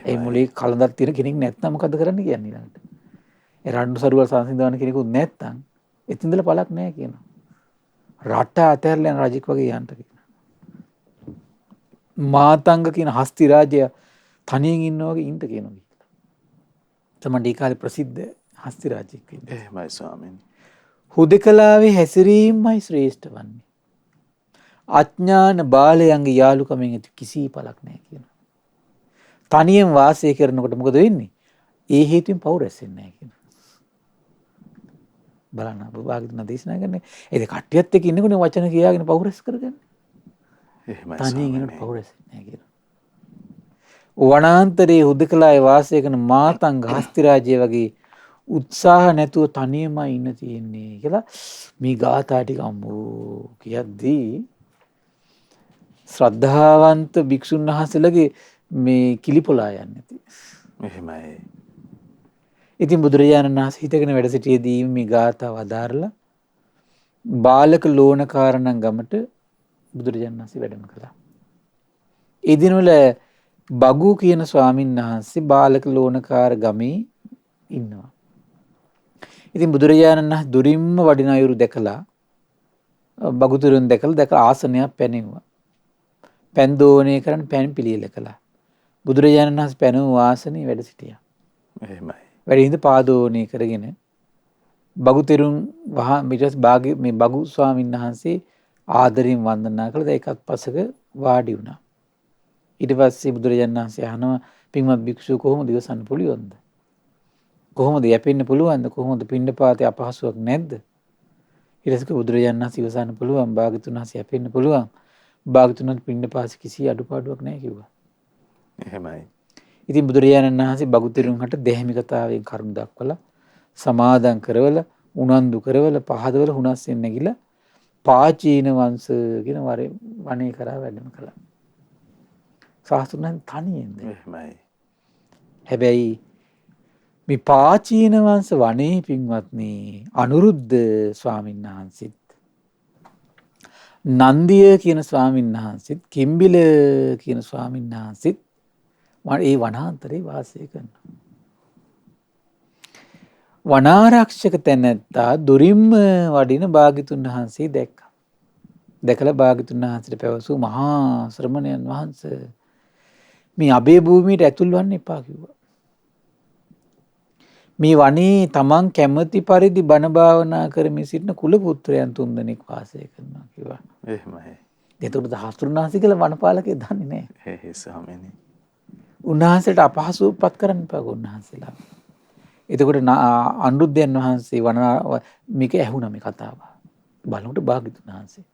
[SPEAKER 2] ඒ මොලේ කලඳක් තියෙන කෙනෙක් නැත්නම් මොකද කරන්න කියන්නේ ඊළඟට? ඒ රණ්ඩු සරුවල් සංසිඳවන කෙනෙකුත් නැත්නම් එතින්දල පළක් නැහැ කියනවා. රට අතහැරලා යන රජෙක් වගේ යන්න කියනවා. මාතංග කියන හස්ති රාජ්‍ය තනියෙන් ඉන්නා වගේ ඉන්න කියනවා. තමයි ඒ කාලේ ප්‍රසිද්ධ හස්ති රාජ්‍යෙක් වෙන්නේ.
[SPEAKER 1] එහෙමයි ස්වාමීනි.
[SPEAKER 2] හුදකලාවේ හැසිරීමයි ශ්‍රේෂ්ඨ වන්නේ. අඥාන බාලයන්ගේ යාළුකමෙන් ඇති කිසි පළක් නැහැ කියනවා. තනියෙන් වාසය කරනකොට මොකද වෙන්නේ? ඒ හේතුවෙන් පව් රැස් වෙන්නේ නැහැ කියනවා. බලන්න භාගතුන් දේශනා කරන්නේ ඒ කට්ටියත් එක්ක ඉන්නකොනේ වචන කියාගෙන පව් රැස් කරගන්නේ.
[SPEAKER 1] එහෙමයි.
[SPEAKER 2] තනියෙන් ඉන්නකොට පව් රැස් වෙන්නේ නැහැ කියනවා. වනාන්තරයේ හුදකලාවේ වාසය කරන මාතංග හස්ති රාජ්‍ය වගේ උත්සාහ නැතුව තනියමයි ඉන්න තියෙන්නේ කියලා මේ ගාථා ටික අම්මෝ කියද්දී ශ්‍රද්ධාවන්ත භික්ෂුන් වහන්සේලගේ මේ කිලිපොලා යන්නේ නැති.
[SPEAKER 1] එහෙමයි.
[SPEAKER 2] ඉතින් බුදුරජාණන් වහන්සේ හිතගෙන වැඩ සිටියේදී මේ ගාථාව අදාරලා බාලක ලෝණකාරණන් ගමට බුදුරජාණන් වහන්සේ වැඩම කළා. ඒ දිනවල බගු කියන ස්වාමීන් වහන්සේ බාලක ලෝණකාර ගමේ ඉන්නවා. ඉතින් බුදුරජාණන් වහන්සේ දුරින්ම වඩින අයුරු දැකලා බගුතුරුන් දැකලා ආසනයක් පැනෙවුවා. පැන් දෝණය කරන් පැන් පිළියෙල කළා. බුදුරජාණන් වහන්සේ පැනවූ ආසනේ වැඩ සිටියා.
[SPEAKER 1] එහෙමයි.
[SPEAKER 2] වැඩ හිඳ පාදෝණය කරගෙන බගුතෙරුන් මේ බගු ස්වාමීන් වහන්සේ ආදරයෙන් වන්දනා කළා. ඒකත් පසක වාඩි වුණා. ඊට පස්සේ බුදුරජාණන් වහන්සේ අහනවා පින්වත් භික්ෂුව කොහොමද ඉවසන්න පුළුවන්ද? කොහොමද යැපෙන්න පුළුවන්ද? කොහොමද පිණ්ඩපාතේ අපහසුයක් නැද්ද? ඊට පස්සේ බුදුරජාණන් වහන්සේ ඉවසන්න පුළුවන්. භාග්‍යතුන් වහන්සේ යැපෙන්න පුළුවන්. භාග්‍යතුන් වහන්සේ පිණ්ඩපාතේ කිසි අඩුපාඩුවක් නැහැ කිව්වා.
[SPEAKER 1] එහෙමයි.
[SPEAKER 2] ඉතින් බුදුරජාණන් වහන්සේ බගුතෙරුන් හට දෙහිමි කතාවෙන් කරුණ දක්වලා සමාදන් කරවල උනන්දු කරවල පහදවල හුනස්යෙන් නැගිලා පාචීන වංශ කියන වනේ කරා වැඩම කළා. ශාස්ත්‍රඥයන් තනියෙන්ද.
[SPEAKER 1] එහෙමයි.
[SPEAKER 2] හැබැයි මේ පාචීන වංශ වනේ පින්වත්නි අනුරුද්ධ ස්වාමීන් වහන්සේත් නන්දිය කියන ස්වාමීන් වහන්සේත් කිම්බිල කියන ස්වාමීන් වහන්සේත් ඒ වනාන්තරේ වාසය කරනවා. වනාරක්ෂක තැනැත්තා දුරින්ම වඩින භාග්‍යතුන් වහන්සේ දැක්කා. දැකලා භාග්‍යතුන් වහන්සේට පැවසූ මහා ශ්‍රමණයන් වහන්සේ මේ අබේ භූමියට ඇතුල් වන්න එපා කිව්වා. මේ වනේ තමන් කැමති පරිදි බණ භාවනා කරමින් සිටින කුල පුත්‍රයන් 3 දෙනෙක් වාසය කරනවා කිව්වා.
[SPEAKER 1] එහෙමයි.
[SPEAKER 2] ඒතකොට දහස්තුන් වහන්සේ කියලා වනපාලකේ දන්නේ නැහැ.
[SPEAKER 1] හේ ස්වාමීනි.
[SPEAKER 2] උන්වහන්සේට අපහසුපත් කරන්න එපා උන්වහන්සේලා. එතකොට අනුරුද්ධයන් වහන්සේ මේක ඇහුණා මේ කතාව. බලනකොට භාග්‍යතුන් වහන්සේ.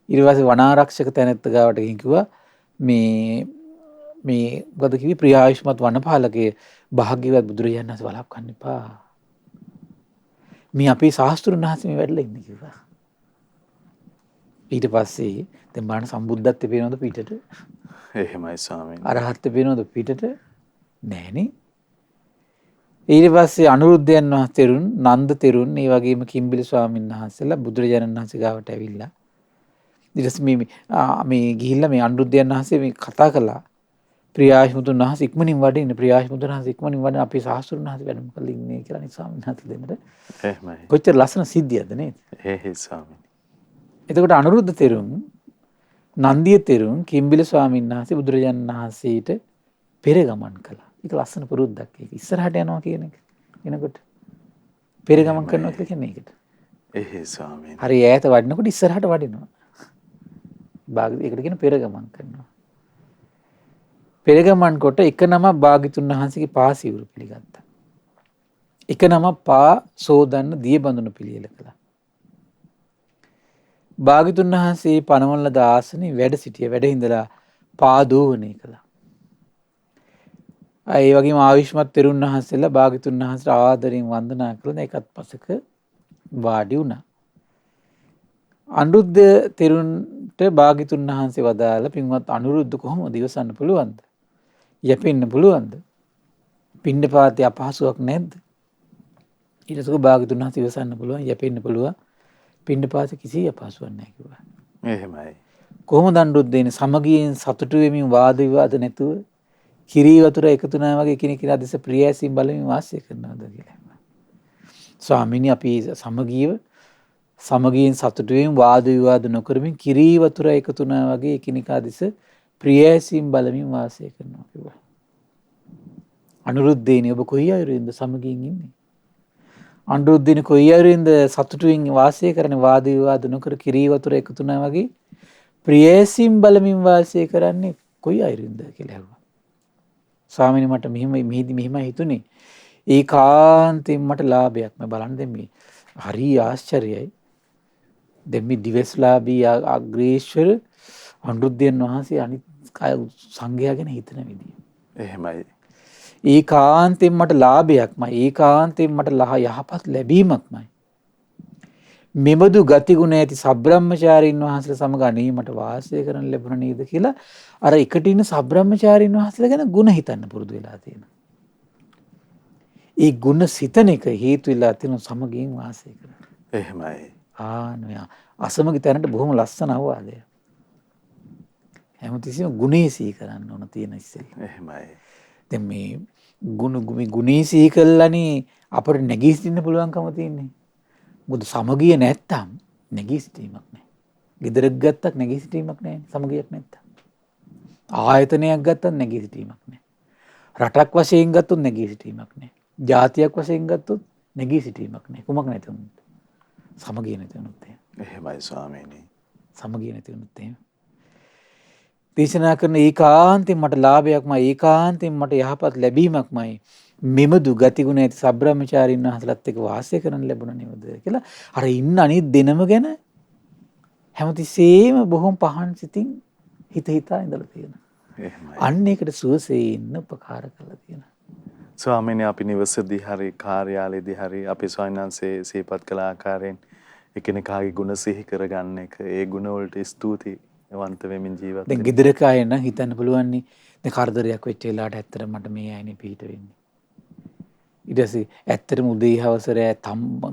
[SPEAKER 2] ඊට පස්සේ වනාරක්ෂක තැනැත්ත ගාවට ගිහින් කිව්වා මේ මොකද කිව්වේ ප්‍රියායුෂ්මත් වනපාලකයේ භාග්‍යවත් බුදුරජාණන් වහන්සේ වළක්වන්න එපා. මේ අපේ ශාස්ත්‍රුන් වහන්සේ මේ වැඩලා ඉන්නේ කිව්වා. ඊට පස්සේ දැන් බලන්න සම්බුද්ධත්වයේ පේනවද පිටට?
[SPEAKER 1] එහෙමයි ස්වාමීනි.
[SPEAKER 2] අරහත්ත්වයේ පේනවද පිටට? නැහනේ. ඊට පස්සේ අනුරුද්ධයන් වහන්සේරුන් නන්ද තෙරුන් ඒ වගේම කිම්බිලි ස්වාමීන් වහන්සේලා බුදුරජාණන් වහන්සේ ගාවට ඇවිල්ලා ඊට පස්සේ මේ ගිහිල්ලා මේ අනුරුද්ධයන් වහන්සේ මේ කතා කළා ප්‍රියාශ්මුතුන් වහන්සේ ඉක්මනින් වඩින්න ප්‍රියාශ්මුතුන් වහන්සේ ඉක්මනින් වඩින්න අපේ ශාස්ත්‍රුන් වහන්සේ වැඩම කරලා ඉන්නේ කියලා නේ ස්වාමීන් වහන්සේ දෙන්නට.
[SPEAKER 1] එහෙමයි.
[SPEAKER 2] කොච්චර ලස්සන සිද්ධියක්ද නේද?
[SPEAKER 1] හේ ස්වාමීනි.
[SPEAKER 2] එතකොට අනුරුද්ධ තෙරුන් නන්දිය තෙරුන් කිම්බිලි ස්වාමීන් වහන්සේ බුදුරජාණන් වහන්සේට පෙර ගමන් කළා. ඒක ලස්සන පුරුද්දක්. ඒක ඉස්සරහට යනවා කියන එක. එනකොට පෙර ගමන් කරනවා කියලා කියන්නේ ඒකට.
[SPEAKER 1] එහේ ස්වාමීනි.
[SPEAKER 2] හරි ඈත වඩිනකොට ඉස්සරහට වඩිනවා. ඒකට කියන පෙර ගමන් කරනවා. පෙර ගමන් කොට එක නම භාග්‍යතුන් වහන්සේගේ පා සිවුරු පිළිගත්තා. එක නම පා සෝදන්න දිය බඳුන පිළියෙල කළා. භාග්‍යතුන් වහන්සේ පනවන ලද ආසනේ වැඩ සිටිය වැඩ හිඳලා පා දෝවණය කළා. ඒ වගේම ආයුෂ්මත් තෙරුන් වහන්සේලා භාග්‍යතුන් වහන්සේට ආදරයෙන් වන්දනා කළා. ඒකත් පසක වාඩි වුණා. අනුරුද්ධ තෙරුන්ට භාග්‍යතුන් වහන්සේ වදාළ පින්වත් අනුරුද්ධ කොහොමද ඉවසන්න පුළුවන්ද? යැපෙන්න පුළුවන්ද? පිණ්ඩපාතේ අපහසුයක් නැද්ද? ඊට පස්සේ භාග්‍යතුන් වහන්සේ ඉවසන්න පුළුවන් යැපෙන්න පුළුවන්. පිණ්ඩපාතේ කිසි අපහසුවක් නැහැ කිව්වා.
[SPEAKER 1] එහෙමයි.
[SPEAKER 2] කොහොමද අනුරුද්ධ සමගියෙන් සතුටු වෙමින් වාද විවාද නැතුව කිරී වතුර එකතු නැහැ වගේ කෙනෙක් දෙස ප්‍රියසින් බලමින් වාසය කරනවද කියලා. ස්වාමීනි අපි සමගියෙන් සතුටු වෙමින් වාද විවාද නොකරමින් කිරී වතුර එකතු නැහැ වගේ කෙනෙක් දෙස ප්‍රියසින් බලමින් වාසය කරනවා කිව්වා. අනුරුද්ධේනි ඔබ කොයි අයුරින්ද සමගියෙන් ඉන්නේ? අනුරුද්ධේනි කොයි අයුරින්ද සතුටුවෙන් වාසය කරන්නේ වාද විවාද නොකර කිරී වතුර එකතු නැහැ වගේ ප්‍රියසින් බලමින් වාසය කරන්නේ කොයි අයුරින්ද කියලා ඇහුවා. ස්වාමීනි මට මෙහිම හිතුනේ ඒකාන්තයෙන් මට ලාභයක් මම බලන්න දැන් මේ හරි ආශ්චර්යයි දැන් මේ දිවස්ලාභී අග්‍රේශ්වර අනුරුද්ධයන් වහන්සේ අනිත් සංඝයා ගැන හිතන විදිය.
[SPEAKER 1] එහෙමයි.
[SPEAKER 2] ඒකාන්තයෙන් මට ලාභයක්මයි ඒකාන්තයෙන් මට යහපත් ලැබීමක්මයි. මෙබඳු ගතිගුණ ඇති සබ්‍රාහ්මචාරීන් වහන්සේලා සමග අනේ මට වාසය කරන්න ලැබුණ නේද කියලා අර එකට ඉන්න සබ්‍රාහ්මචාරීන් වහන්සේලා ගැන ಗುಣ හිතන්න පුරුදු වෙලා තියෙනවා. ඒ ಗುಣ සිතන එක හේතු වෙලා තියෙන සමගියෙන් වාසය කරන්න.
[SPEAKER 1] එහෙමයි.
[SPEAKER 2] ආ අසමගි තැනට බොහොම ලස්සන අවවාදයක්. හැමතිස්සෙම ගුණේ සිහි කරන්න ඕන තියෙන ඉස්සෙල්ලා.
[SPEAKER 1] එහෙමයි.
[SPEAKER 2] දැන් මේ ගුණේ සිහි කළානේ අපට නැගී සිටින්න පුළුවන්කම තියෙන්නේ. මොකද සමගිය නැත්තම් නැගී සිටීමක් නැහැ. ගෙදරක් ගත්තත් නැගී සිටීමක් නැහැ. සමගියක් නැත්තම්. ආයතනයක් ගත්තත් නැගී සිටීමක් නැහැ. රටක් වශයෙන් ගත්තොත් නැගී සිටීමක් නැහැ. ජාතියක් වශයෙන් ගත්තොත් නැගී සිටීමක් නැහැ. කුමක් නැති වුණත්. සමගිය නැති වුණොත් එහෙම.
[SPEAKER 1] එහෙමයි ස්වාමීනි.
[SPEAKER 2] සමගිය නැති වුණොත් එහෙම. දේශනා කරන ඒකාන්තයෙන් මට ලාභයක්මයි, ඒකාන්තයෙන් මට යහපත් ලැබීමක්මයි. මෙමදු ගතිගුණ ඇති සබ්‍රාහ්මචාරීන් වහන්සේලාත් එක්ක වාසය කරන්න ලැබුණා නේද කියලා අර ඉන්න අනිත් දෙනම ගැන හැමතිස්සෙම බොහොම පහන් සිතින් හිතා ඉඳලා තියෙනවා.
[SPEAKER 1] එහෙමයි.
[SPEAKER 2] අන්න ඒකට සුවසේ ඉන්න උපකාර කරලා තියෙනවා.
[SPEAKER 1] ස්වාමීනි අපි නිවසේදී හරි කාර්යාලයේදී හරි අපි ස්වාමීනාන්සේ සිහිපත් කළ ආකාරයෙන් එකිනෙකාගේ ගුණ සිහි කරගන්න එක ඒ ගුණ වලට ස්තුතිවන්ත වෙමින් ජීවත්
[SPEAKER 2] දැන් ගෙදරක අය නම් හිතන්න පුළුවන් නේ දැන් කරදරයක් වෙච්ච වෙලාවට ඇත්තට මට මේ අයනේ පිට වෙන්නේ. ඊට පස්සේ ඇත්තටම උදේ හවස රෑ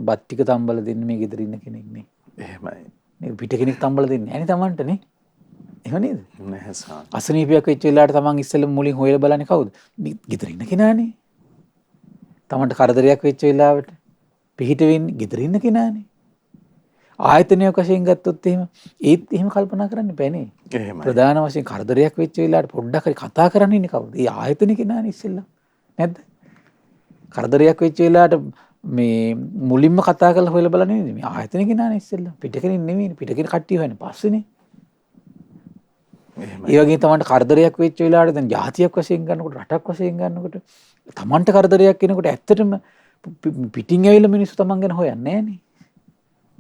[SPEAKER 2] බත් ටික තම්බල දෙන්න මේ ගෙදර ඉන්න කෙනෙක් නේ.
[SPEAKER 1] එහෙමයි.
[SPEAKER 2] මේ පිට කෙනෙක් තම්බල දෙන්නේ නැහැ නේ Tamanට නේ. එහෙම නේද?
[SPEAKER 1] නැහැ ස්වාමී.
[SPEAKER 2] අසනීපයක් වෙච්ච වෙලාවට Taman ඉස්සෙල්ලා මුලින් හොයලා බලන්නේ කවුද? මේ ගෙදර ඉන්න කෙනානේ. Tamanට කරදරයක් වෙච්ච වෙලාවට පිට වෙන්නේ ගෙදර ඉන්න කෙනානේ. ආයතනයක් වශයෙන් ගත්තොත් එහෙම ඒත් එහෙම කල්පනා කරන්න බෑ නේ.
[SPEAKER 1] එහෙමයි.
[SPEAKER 2] ප්‍රධාන වශයෙන් කරදරයක් වෙච්ච වෙලාවට පොඩ්ඩක් හරි කතා කරන්න ඉන්නේ කවුද? ඒ ආයතන කෙනානේ ඉස්සෙල්ලා. නැද්ද? කරදරයක් වෙච්ච වෙලාවට මේ මුලින්ම කතා කරලා හොයලා බලන්නේ නෙමෙයි. මේ ආයතන කෙනානේ ඉස්සෙල්ලා. පිට කෙනෙක් නෙමෙයි. පිට කෙනෙක් කට්ටිය හොයන්නේ පස්සේනේ.
[SPEAKER 1] එහෙමයි.
[SPEAKER 2] ඒ වගේ තමන්ට කරදරයක් වෙච්ච වෙලාවට දැන් ජාතියක් වශයෙන් ගන්නකොට රටක් වශයෙන් ගන්නකොට තමන්ට කරදරයක් වෙනකොට ඇත්තටම පිටින් ඇවිල්ලා මිනිස්සු තමන් ගැන හොයන්නේ නැහනේ.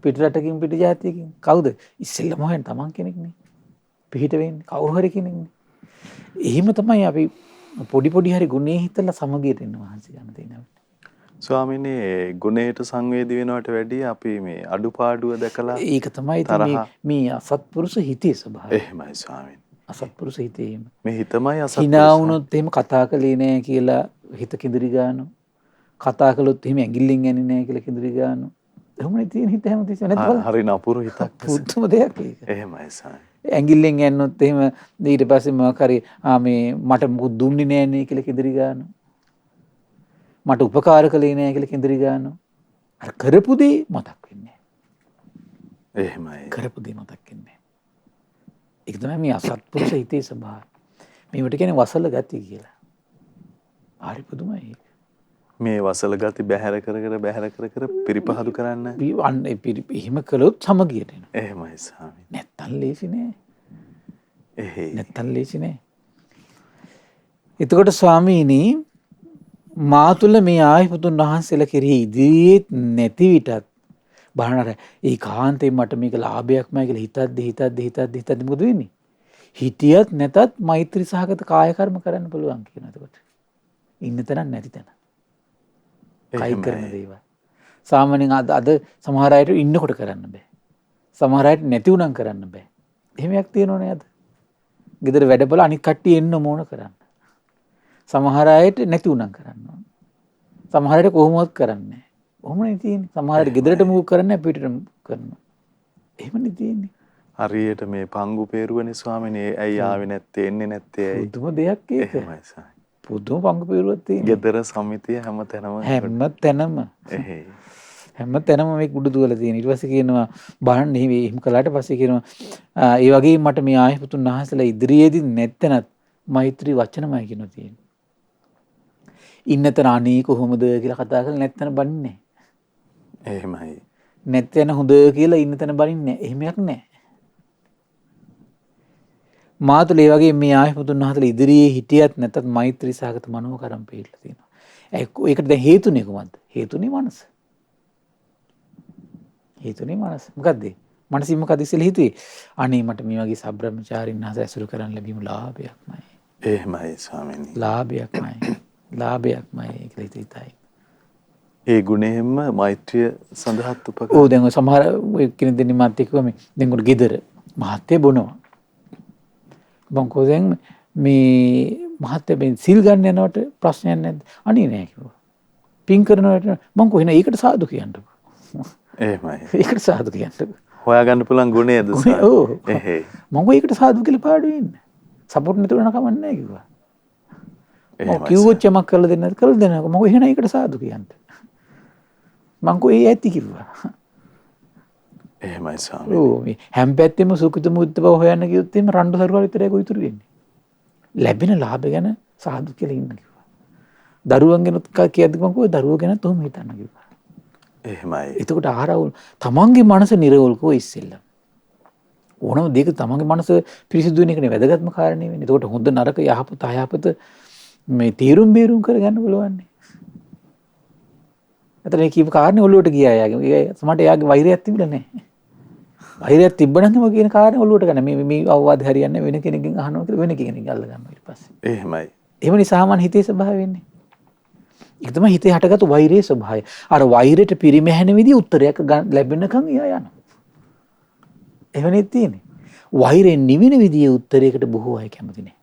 [SPEAKER 2] පිට රටකින් පිට ජාතියකින් කවුද? ඉස්සෙල්ලාම හොයන්නේ තමන් කෙනෙක්නේ. පිට වෙන්නේ කවුරු හරි කෙනෙක්නේ. එහෙම තමයි අපි පොඩි හරි ගුණේ හිතලා සමගියට එන්න වහන්සේ ගන්න තියෙනවා.
[SPEAKER 1] ස්වාමීනි ගුණයට සංවේදී වෙනවට වැඩිය අපි මේ අඩුපාඩුව දැකලා
[SPEAKER 2] ඒක තමයි මේ අසත්පුරුෂ හිතේ ස්වභාවය.
[SPEAKER 1] එහෙමයි ස්වාමීනි.
[SPEAKER 2] අසත්පුරුෂ හිතේ එහෙම.
[SPEAKER 1] මේ හිතමයි අසත්පුරුෂ.
[SPEAKER 2] hina වුණොත් එහෙම කතා කළේ නෑ කියලා හිත කිඳිරි ගන්නවා. කතා කළොත් එහෙම ඇඟිල්ලෙන් යන්නේ නෑ කියලා කිඳිරි ගන්නවා. එහෙමනේ තියෙන හිත හැමතිස්සෙම නැද්ද බලන්න.
[SPEAKER 1] හරි නපුරු හිතක්.
[SPEAKER 2] පුදුම දෙයක් ඒක.
[SPEAKER 1] එහෙමයි ස්වාමීනි.
[SPEAKER 2] ඇඟිල්ලෙන් යන්නොත් එහෙම ඊට පස්සේ මොකක් හරි මේ මට මොකුත් දුන්නේ නෑ නේ කියලා කිඳිරි ගන්නවා. මට උපකාර කළේ නෑ කියලා කිඳිරි ගන්නවා. අර කරපු දේ මතක් වෙන්නේ නෑ.
[SPEAKER 1] එහෙමයි.
[SPEAKER 2] කරපු දේ මතක් වෙන්නේ නෑ. ඒක තමයි මේ අසත්පුරුෂ හිතේ ස්වභාවය. මේවට කියන්නේ වසල ගති කියලා. හරි පුදුමයි ඒක.
[SPEAKER 1] මේ වසල ගති බැහැර කර පිරිපහදු කරන්න.
[SPEAKER 2] එහෙම කළොත් සමගියට එනවා.
[SPEAKER 1] එහෙමයි ස්වාමීනි.
[SPEAKER 2] නැත්තම් ලේසි නෑ.
[SPEAKER 1] එහෙයි.
[SPEAKER 2] නැත්තම් ලේසි නෑ. එතකොට ස්වාමීනි මා තුළ මේ ආයුතුන් වහන්සේලා කෙරෙහි ඉදිරියේත් නැති විටත් බලනර ඒ කාන්තේ මට මේක ලාභයක්මයි කියලා හිතද්දි මොකද වෙන්නේ? හිතියත් නැතත් මෛත්‍රී සහගත කාය කර්ම කරන්න පුළුවන් කියන එතකොට. ඉන්න තැනක් නැති තැන. කයි කරන දේවල්. සාමාන්‍යයෙන් අද සමහර අයට ඉන්නකොට කරන්න බෑ. සමහර අයට නැති උනන් කරන්න බෑ. එහෙමයක් තියෙනවනේ අද. ගෙදර වැඩබල අනික් කට්ටිය එන්න ඕන කරන්න. සමහර අයට නැති උනන් කරන්න ඕන. සමහර අයට කොහොමවත් කරන්නේ නැහැ. ඔහොමනේ තියෙන්නේ. සමහර අයට ගෙදරට මූව් කරන්නේ පිටට කරනවා. එහෙමනේ තියෙන්නේ.
[SPEAKER 1] හරියට මේ පංගු peerුවනේ ස්වාමීනි ඇයි ආවේ නැත්තේ එන්නේ නැත්තේ ඇයි?
[SPEAKER 2] පුදුම දෙයක් ඒක.
[SPEAKER 1] එහෙමයි ස්වාමීනි.
[SPEAKER 2] පුදුම පංගු peerුවක් තියෙනවා.
[SPEAKER 1] ගෙදර සමිතිය හැමතැනම
[SPEAKER 2] හැමතැනම මේ කුඩු දුවලා තියෙන. ඊට පස්සේ කියනවා බලන්න එහෙම කළාට පස්සේ කියනවා ඒ වගේ මට මේ ආයතන වහන්සේලා ඉදිරියේදී නැත්තනත් මෛත්‍රී වචනමයි කියනවා තියෙන්නේ. ඉන්නතන අනේ කොහොමද කියලා කතා කරලා නැත්තන බනින්නේ.
[SPEAKER 1] එහෙමයි.
[SPEAKER 2] නැත්තන හොඳ කියලා ඉන්නතන බනින්නේ. එහෙමයක් නැහැ. මාතුල ඒ වගේ මේ ආයතන වහන්සේලා ඉදිරියේ හිටියත් නැත්තත් මෛත්‍රී සහගත මනෝකරම් පිළිලා තියෙනවා. ඒකට දැන් හේතුනේ කොහොමද? හේතුනේ මනස. හේතුනේ මනස. මොකද්ද? මනසින් මොකද ඉස්සෙල්ලා හිතුවේ? අනේ මට මේ වගේ සබ්‍රාහ්මචාරින් වහන්සේ ඇසුරු කරන්න ලැබීම ලාභයක්මයි.
[SPEAKER 1] එහෙමයි ස්වාමීනි.
[SPEAKER 2] ලාභයක්මයි. ලාභයක්මයි කියලා හිතයි.
[SPEAKER 1] ඒ ගුණයෙන්ම මෛත්‍රිය සඳහාත් උපකාර.
[SPEAKER 2] ඔව් දැන් ඔය සමහර ඔය කෙනෙක් දෙන්නේ මාත් එක්කම මේ දැන් උඩ ගෙදර මහත්තයා බොනවා. බංකෝ දැන් මේ මහත්තයා මේ සිල් ගන්න යනකොට ප්‍රශ්නයක් නැද්ද? අනේ නෑ කිව්වා. පින් කරනකොට බංකෝ එන ඒකට සාදු කියන්නකෝ.
[SPEAKER 1] එහෙමයි.
[SPEAKER 2] ඒකට සාදු කියන්නකෝ.
[SPEAKER 1] හොයාගන්න පුළුවන් ගුණයද?
[SPEAKER 2] ඔව්.
[SPEAKER 1] එහෙයි.
[SPEAKER 2] මංකෝ ඒකට සාදු කියලා පාඩුවේ ඉන්න. සපෝට් නැතුව නම් කමන්නේ නෑ කිව්වා. මම කිව්වොත් යමක් කරලා දෙන්නද කරලා දෙන්නකෝ. මම එහෙනම් ඒකට සාදු කියන්න. මං කෝ ඒ ඇති කිව්වා.
[SPEAKER 1] එහෙමයි ස්වාමීනි.
[SPEAKER 2] ඔව් මේ හැම පැත්තෙම සුඛිත මුදිත බව හොයන්න ගියොත් එimhe රණ්ඩු සරුවල් විතරයි කොයිතුරු වෙන්නේ. ලැබෙන ලාභ ගැන සාදු කියලා ඉන්න කිව්වා. දරුවන් ගැන කියද්දි මං කෝ දරුවෝ ගැනත් ඔහොම හිතන්න කිව්වා.
[SPEAKER 1] එහෙමයි.
[SPEAKER 2] එතකොට ආරවුල් තමන්ගේ මනස නිරවුල් කෝ ඉස්සෙල්ලා. ඕනම දෙයක තමන්ගේ මනස පිරිසිදු වෙන එකනේ වැදගත්ම කාරණේ වෙන්නේ. එතකොට හොඳ නරක යහපත අයහපත මේ තීරුම් බේරුම් කරගන්න පුළුවන්. අතන ඒ කියපු කාරණේ ඔළුවට ගියා යාගේ. ඒ සමහරට යාගේ වෛරයක් තිබුණා නැහැ. වෛරයක් තිබ්බනම් එම කියන කාරණේ ඔළුවට ගන්න. මේ අවවාද හරියන්නේ වෙන කෙනෙක්ගෙන් අහනවා කියලා වෙන කෙනෙක්ගෙන් අල්ල ගන්නවා ඊට පස්සේ.
[SPEAKER 1] එහෙමයි.
[SPEAKER 2] එහෙම නිසා මන් හිතේ ස්වභාවය වෙන්නේ. ඒක තමයි හිතේ හටගත්තු වෛරයේ ස්වභාවය. අර වෛරයට පිරිමැහෙන විදිහ උත්තරයක් ලැබෙනකන් එයා යනවා. එහෙමනේ තියෙන්නේ. වෛරයෙන් නිවින විදිහේ උත්තරයකට බොහෝ අය කැමති නැහැ.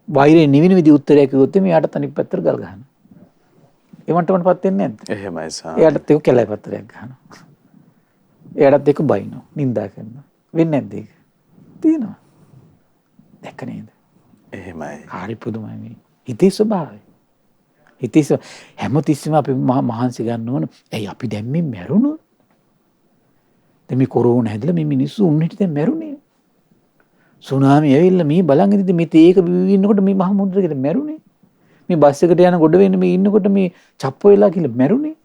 [SPEAKER 2] වෛරයෙන් නිවින විදිහ උත්තරයක් කිව්වොත් මෙයාට අනිත් පැත්තට ගල් ගහනවා. ඒ මට්ටමටපත් වෙන්නේ නැද්ද?
[SPEAKER 1] එහෙමයි ස්වාමීනි.
[SPEAKER 2] එයාටත් ඒක කැලයි පත්‍රයක් ගහනවා. එයාටත් ඒක බයිනවා. නින්දා කරනවා. වෙන්නේ නැද්ද ඒක? තියෙනවා. දැක්ක නේද?
[SPEAKER 1] එහෙමයි.
[SPEAKER 2] හරි පුදුමයි මේ. හිතේ ස්වභාවය. හිතේ හැමතිස්සෙම අපි මහන්සි ගන්න ඕන. ඇයි අපි දැන් මේ මැරුණොත්? දැන් මේ කොරෝනා හැදලා මේ මිනිස්සු උන්හිට දැන් මැරුණේ. සුනාමි ඇවිල්ලා මේ බලන් ඉඳි මේ තේක බිවි ඉන්නකොට මේ මහ මුද්‍රකෙට මැරුණේ. මේ බස් එකට යන ගොඩ වෙන්න මේ ඉන්නකොට මේ චප්ප වෙලා කියලා මැරුණේ.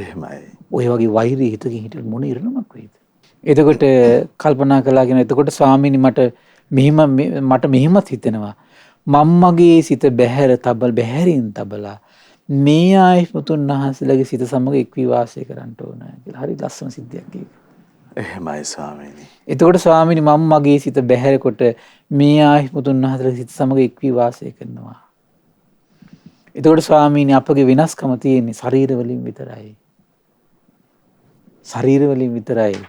[SPEAKER 1] එහෙමයි.
[SPEAKER 2] ඔය වගේ වෛරී හිතකින් හිටිය මොන ඉරණමක් වෙයිද? එතකොට කල්පනා කළාගෙන එතකොට ස්වාමීනි මට මෙහිමත් හිතෙනවා. මම්මගේ සිත බැහැරින් තබලා මේ ආයුෂ්මතුන් වහන්සේලාගේ සිත සමග එක් වී වාසය කරන්න ඕන කියලා. හරි ලස්සන සිද්ධියක් ඒක.
[SPEAKER 1] එහෙමයි ස්වාමීනි.
[SPEAKER 2] එතකොට ස්වාමීනි මම්මගේ සිත බැහැරකොට මේ ආයුෂ්මතුන් වහන්සේලාගේ සිත සමග එක් වී වාසය කරනවා. එතකොට ස්වාමීනි අපගේ වෙනස්කම තියෙන්නේ ශරීර වලින් විතරයි. ශරීර වලින් විතරයි.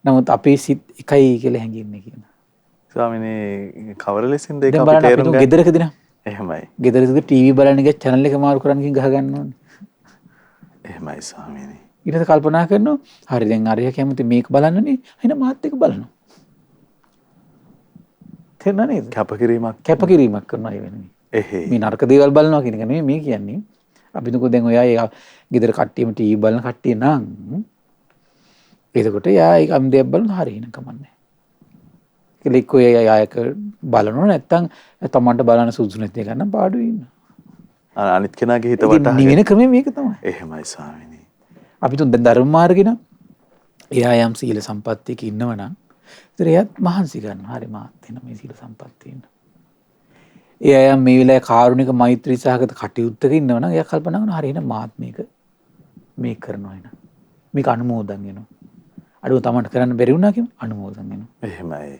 [SPEAKER 2] නමුත් අපේ සිත් එකයි කියලා හැඟින්නේ කියන.
[SPEAKER 1] ස්වාමීනි කවර ලෙසින්ද ඒක
[SPEAKER 2] දැන්
[SPEAKER 1] අපි
[SPEAKER 2] බලන්න
[SPEAKER 1] තේරුම්
[SPEAKER 2] අපිට
[SPEAKER 1] ගන්න?
[SPEAKER 2] ගෙදරකදී නම්
[SPEAKER 1] එහෙමයි.
[SPEAKER 2] ගෙදරකදී ටීවී බලන්න ගිය channel එක මාරු කරන්න ගිහින් ගහ ගන්න ඕනේ.
[SPEAKER 1] එහෙමයි ස්වාමීනි.
[SPEAKER 2] ඊට පස්සේ කල්පනා කරනවා හරි දැන් අරයා කැමති මේක බලන්නනේ එහෙනම් මාත් එක බලනවා. තේරුණා නේද? කැපකිරීමක් කරනවා ඒ වෙනුවෙන්.
[SPEAKER 1] එහෙයි.
[SPEAKER 2] මේ නරක දේවල් බලනවා කියන එක නෙමෙයි මේ කියන්නේ. අපි දුක දැන් ඔයා ඒ ගෙදර කට්ටියම ටීවී බලන කට්ටිය නම් එතකොට යා ඒක අම්දයක් බලන හරි එන කමන්නේ. කියලා එක්ක යායක බලනවා නැත්තම් තමන්ට බලන සුදුසු නැති ගන්න පාඩුවේ ඉන්න.
[SPEAKER 1] අනිත් කෙනාගේ හිත වටහා
[SPEAKER 2] නිවෙන ක්‍රමය මේක තමයි.
[SPEAKER 1] එහෙමයි ස්වාමීනි.
[SPEAKER 2] අපි තුන් දැන් ධර්ම මාර්ගේ නම් එයා යම් සීල සම්පත්තියක ඉන්නවා නම් ඒතර එයාත් මහන්සි ගන්නවා. හරි මාත් වෙන මේ සීල සම්පත්තිය ඉන්න. එයා යම් මේ වෙලාවේ කාරුණික මෛත්‍රී සහගත කටයුත්තක ඉන්නවා නම් එයා කල්පනා කරනවා හරි එන මාත් මේක කරනවා එන. මේක අනුමෝදන් වෙනවා. අඩුව තමන්ට කරන්න බැරි වුණා කියමු අනුමෝදන් වෙනවා.
[SPEAKER 1] එහෙමයි.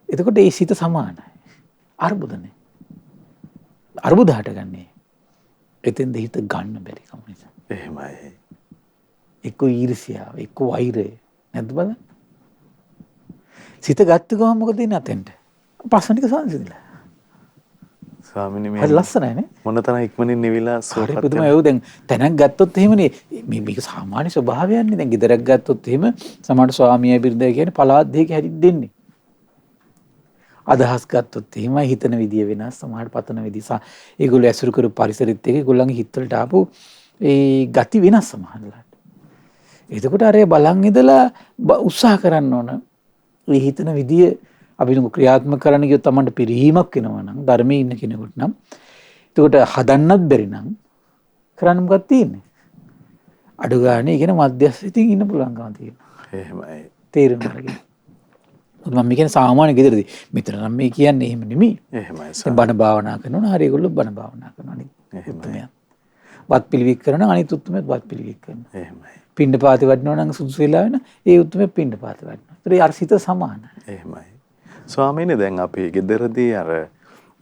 [SPEAKER 2] එතකොට ඒ සිත සමානයි. අර්බුදනේ. අර්බුද හටගන්නේ. එතෙන්ද හිත ගන්න බැරි කම නිසා.
[SPEAKER 1] එහෙමයි.
[SPEAKER 2] එක්ක ඊර්ෂ්‍යාව, එක්ක වෛරය. නැද්ද බලන්න? සිත ගත්ත ගමන් මොකද වෙන්නේ අතෙන්ට? ප්‍රශ්න ටික සංසිඳිලා.
[SPEAKER 1] ස්වාමීනි
[SPEAKER 2] හරි ලස්සනයි නේ?
[SPEAKER 1] මොන තරම් ඉක්මනින් නිවිලා
[SPEAKER 2] හරි පුදුමයි. ඔව් දැන් තැනක් ගත්තොත් එහෙමනේ මේක සාමාන්‍ය ස්වභාවයන්නේ. දැන් ගෙදරක් ගත්තොත් එහෙම සමහර ස්වාමියා බිරිඳ කියන්නේ පළාත් දෙකේ හැදින් දෙන්නේ. අදහස් ගත්තොත් එහෙමයි හිතන විදිය වෙනස්, සමහර පතන විදිය ඒගොල්ලෝ ඇසුරු කරපු පරිසරෙත් එක්ක ඒගොල්ලන්ගේ හිතවලට ආපු ඒ ගති වෙනස් සමහරලාට. එතකොට අර බලන් ඉඳලා උත්සාහ කරන්න ඕන. මේ හිතන විදිය අපි නු ක්‍රියාත්මක කරන්න ගියොත් Tamanට පිරිහීමක් වෙනවා නම් ධර්මයේ ඉන්න කෙනෙකුට නම් එතකොට හදන්නත් බැරි නම් කරන්න මොකක්ද තියෙන්නේ? අඩු ගානේ ඉගෙන මධ්‍යස්ථිතින් ඉන්න පුළුවන්කම තියෙනවා.
[SPEAKER 1] එහෙමයි.
[SPEAKER 2] තේරෙනවද? මම කියන්නේ සාමාන්‍ය ගෙදරදී. මෙතන නම් මේ කියන්නේ එහෙම නෙමෙයි.
[SPEAKER 1] එහෙමයි.
[SPEAKER 2] දැන් බණ භාවනා කරනවා හරි ඒගොල්ලෝ බණ භාවනා කරනවා අනිත් උත්තරමයන්. වත් පිළිවික් කරනවා අනිත් උත්තරමයන් වත් පිළිවික් කරනවා.
[SPEAKER 1] එහෙමයි.
[SPEAKER 2] පින්ඩ පාති වඩනවා නම් සුදුසු වෙලා වෙන ඒ උත්තරමයන් පින්ඩ පාති වඩනවා. ඒතර අර සිත සමානයි.
[SPEAKER 1] එහෙමයි. ස්වාමීනි දැන් අපි ගෙදරදී අර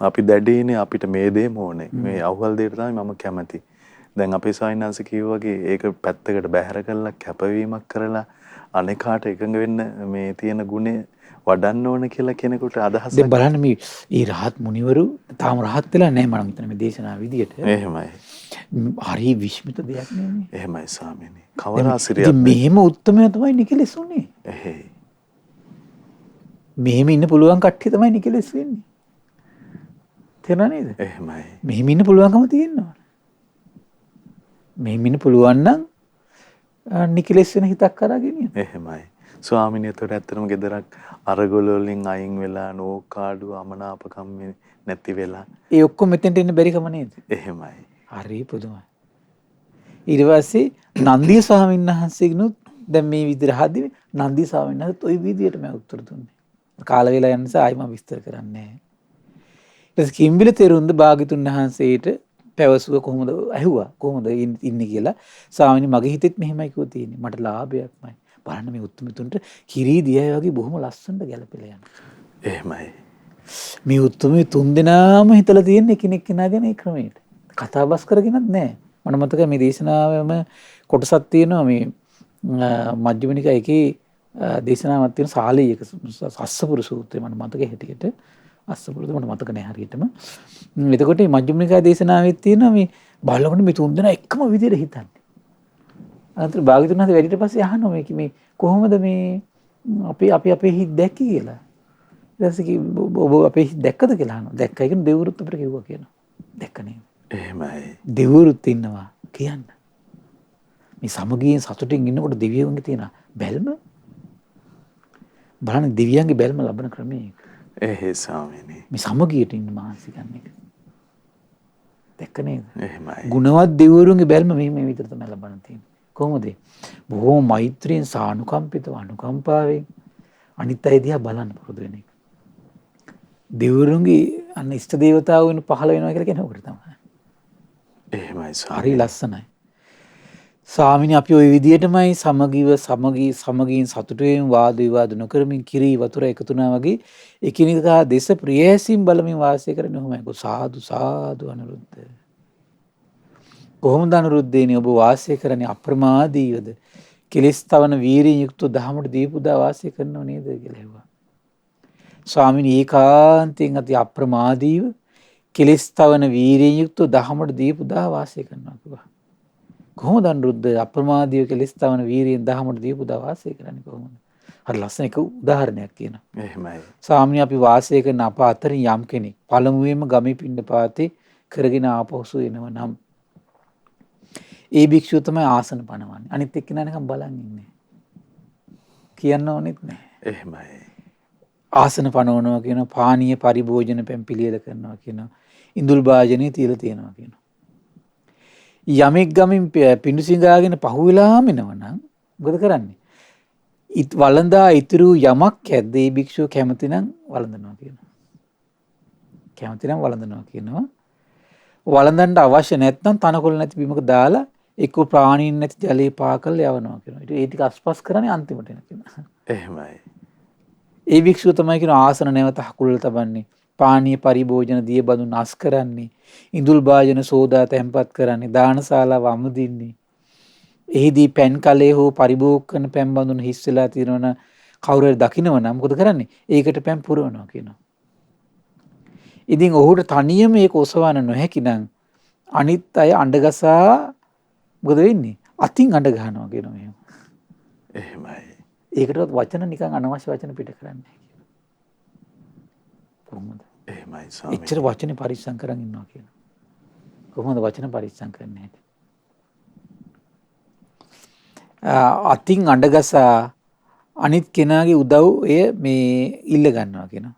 [SPEAKER 1] අපි දැඩීනේ අපිට මේ දේ ඕනේ. මේ අවුල් දෙයට තමයි මම කැමති. දැන් අපේ සායනංශ කිව්වා වගේ ඒක පැත්තකට බැහැර කරලා කැපවීමක් කරලා අනේකාට එකඟ වෙන්න මේ තියෙන ගුණය වඩන්න ඕන කියලා කෙනෙකුට අදහසක්.
[SPEAKER 2] දැන් බලන්න මේ රහත් මුනිවරු තාම රහත් වෙලා නැහැ මම හිතන්නේ මේ දේශනාව විදියට.
[SPEAKER 1] එහෙමයි.
[SPEAKER 2] හරි විශ්මිත දෙයක් නෙමෙයි.
[SPEAKER 1] එහෙමයි ස්වාමීනි. කවර ආසිරියක්.
[SPEAKER 2] ඉතින් මෙහෙම උත්තරමය තමයි නිකලෙස් උනේ.
[SPEAKER 1] එහෙයි.
[SPEAKER 2] මෙහෙම ඉන්න පුළුවන් කට්ටිය තමයි නිකලෙස් වෙන්නේ. තේරුණා නේද?
[SPEAKER 1] එහෙමයි.
[SPEAKER 2] මෙහෙම ඉන්න පුළුවන්කම තියෙනවා. මේ මිනිහ පුළුවන් නම් නිකලෙස් වෙන හිතක් කරා ගෙනියන්න.
[SPEAKER 1] එහෙමයි. ස්වාමිනේ එතකොට ඇත්තටම ගෙදරක් අරගොල වලින් අයින් වෙලා නෝකාඩු අමනාපකම් නැති වෙලා
[SPEAKER 2] ඒ ඔක්කොම මෙතෙන්ට එන්න බැරි කම නේද?
[SPEAKER 1] එහෙමයි.
[SPEAKER 2] හරි පුදුමයි. ඊට පස්සේ නන්දිය ස්වාමීන් වහන්සේගෙනුත් දැන් මේ විදිහට හදිවි නන්දිය ස්වාමීන් වහන්සේත් ওই විදිහට මම උත්තර දුන්නේ. කාල වේලා යන නිසා ආයි මම විස්තර කරන්නේ නැහැ. ඊට පස්සේ කිම්බිල තෙරුන්ද භාග්‍යතුන් වහන්සේට පැවසුව කොහොමද ඇහුවා කොහොමද ඉන්නේ කියලා. ස්වාමීනි මගේ හිතෙත් මෙහෙමයි කිව්ව තියෙන්නේ. මට ලාභයක්මයි. බලන්න මේ උත්තුමිතුන්ට කිරී දියයි වගේ බොහොම ලස්සනට ගැලපෙලා යනවා.
[SPEAKER 1] එහෙමයි.
[SPEAKER 2] මේ උත්තුමි තුන් දෙනාම හිතලා තියෙන එකිනෙක කෙනා ගැන ඒ ක්‍රමයට. කතා බස් කරගෙනත් නැහැ. මට මතකයි මේ දේශනාවෙම කොටසක් තියෙනවා මේ මජ්ක්‍ධිම නිකායේ එකේ දේශනාවක් තියෙන සාලීයක අස්සපුරු සූත්‍රය මට මතකයි හැටියට. අස්සපුරුද මට මතක නැහැ හරියටම. එතකොට මේ මජ්ක්‍ධිම නිකායේ දේශනාවෙත් තියෙනවා මේ බලනකොට මේ තුන් දෙනා එකම විදිහට හිතන්නේ. අන්තර භාග්‍යතුන් හද වැඩිට පස්සේ අහනවා මේ කොහොමද මේ අපේ හිත දැක්කේ කියලා. ඊට පස්සේ ඔබ අපේ හිත දැක්කද කියලා අහනවා. දැක්කයි කියන දෙවිවරුත් අපිට කිව්වා කියනවා. දැක්ක නේ.
[SPEAKER 1] එහෙමයි.
[SPEAKER 2] දෙවිවරුත් ඉන්නවා කියන්න. මේ සමගියෙන් සතුටින් ඉන්නකොට දෙවියන්ගේ තියෙන බැල්ම බලන්න දෙවියන්ගේ බැල්ම ලබන ක්‍රමය.
[SPEAKER 1] එහෙ ස්වාමීනි.
[SPEAKER 2] මේ සමගියට ඉන්න මානසික ගන්න එක. දැක්ක නේද?
[SPEAKER 1] එහෙමයි.
[SPEAKER 2] ගුණවත් දෙවිවරුන්ගේ බැල්ම මේ විතර තමයි ලබන්න තියෙන්නේ. කොහොමද? බොහෝ මෛත්‍රියෙන් සානුකම්පිතව අනුකම්පාවෙන් අනිත් අය දිහා බලන්න පුරුදු වෙන එක. දෙවිවරුන්ගේ අන්න ඉෂ්ට දේවතාවෝ වෙන පහළ වෙනවා කියලා කියන උකට තමයි.
[SPEAKER 1] එහෙමයි
[SPEAKER 2] හරි
[SPEAKER 1] ස්වාමීනි.
[SPEAKER 2] ලස්සනයි. ස්වාමිනී අපි ওই විදියටමයි සමගියෙන් සතුටුවෙන් වාද විවාද නොකරමින් කිරී වතුර එකතු වුණා වගේ එකිනෙකා දෙස ප්‍රියෑසින් බලමින් වාසය කරන ඔහොමයි. සාදු සාදු අනුරුද්ධ. කොහොමද අනුරුද්ධේනි ඔබ වාසය කරන්නේ අප්‍රමාදීවද? කෙලෙස් තවන වීරියෙන් යුක්තව දහමට දීපුදා වාසය කරනව නේද කියලා ඇහුවා. ස්වාමිනී ඒකාන්තයෙන් අති අප්‍රමාදීව කෙලෙස් තවන වීරියෙන් යුක්තව දහමට දීපුදා වාසය කරනවා කිව්වා. කොහොමද අනුරුද්ධ අප්‍රමාදීව කෙලෙස් තවන වීරියෙන් දහමට දීපුදා වාසය කරන්නේ කොහොමද? හරි ලස්සන එක උදාහරණයක් කියනවා.
[SPEAKER 1] එහෙමයි.
[SPEAKER 2] ස්වාමිනී අපි වාසය කරන අප අතරින් යම් කෙනෙක් පළමුවෙන්ම ගමේ පිණ්ඩපාතේ කරගෙන ආපහු එනවා නම් ඒ භික්ෂුව තමයි ආසන පනවන්නේ. අනිත් එක්කෙනා නිකන් බලන් ඉන්නේ. කියන්න ඕනෙත් නැහැ.
[SPEAKER 1] එහෙමයි.
[SPEAKER 2] ආසන පනවනවා කියන පානීය පරිභෝජන පැන් පිළියෙල කරනවා කියන ඉඳුල් භාජනය තියලා තියෙනවා කියන. යමෙක් ගමින් පිඬු සිඟාගෙන පහුවෙලාම එනවනම් මොකද කරන්නේ? වළඳා ඉතුරු යමක් ඇද්ද ඒ භික්ෂුව කැමති නම් වළඳනවා කියනවා. කැමති නම් වළඳනවා කියනවා. වළඳන්න අවශ්‍ය නැත්නම් තනකොළ නැති බිමක දාලා එක්ක ප්‍රාණීන් නැති ජලයේ පා කරලා යවනවා කියනවා. ඒ ටික අස්පස් කරන්නේ අන්තිමට එන කියනවා.
[SPEAKER 1] එහෙමයි.
[SPEAKER 2] ඒ භික්ෂුව තමයි කියන ආසන නැවත හකුල්ල තබන්නේ. පානීය පරිභෝජන දිය බඳු නැස් කරන්නේ. ඉඳුල් භාජන සෝදා තැන්පත් කරන්නේ. දානශාලාව අමුදින්නේ. එහිදී පෑන් කලේ හෝ පරිභෝග කරන පෑන් බඳුන හිස් වෙලා තියෙනවන කවුරු හරි දකිනව නම් මොකද කරන්නේ? ඒකට පෑන් පුරවනවා කියනවා. ඉතින් ඔහුට තනියම මේක ඔසවන්න නොහැකි නම් අනිත් අය අඬගසා මොකද වෙන්නේ? අතින් අඬ ගහනවා කියනවා මෙහෙම.
[SPEAKER 1] එහෙමයි.
[SPEAKER 2] ඒකටවත් වචන නිකන් අනවශ්‍ය වචන පිට කරන්නේ නැහැ කියනවා. කොහොමද?
[SPEAKER 1] එහෙමයි ස්වාමීනි.
[SPEAKER 2] එච්චර වචනේ පරිස්සම් කරන් ඉන්නවා කියනවා. කොහොමද වචන පරිස්සම් කරන්නේ? අතින් අඬගසා අනිත් කෙනාගේ උදව් එය මේ ඉල්ල ගන්නවා කියනවා.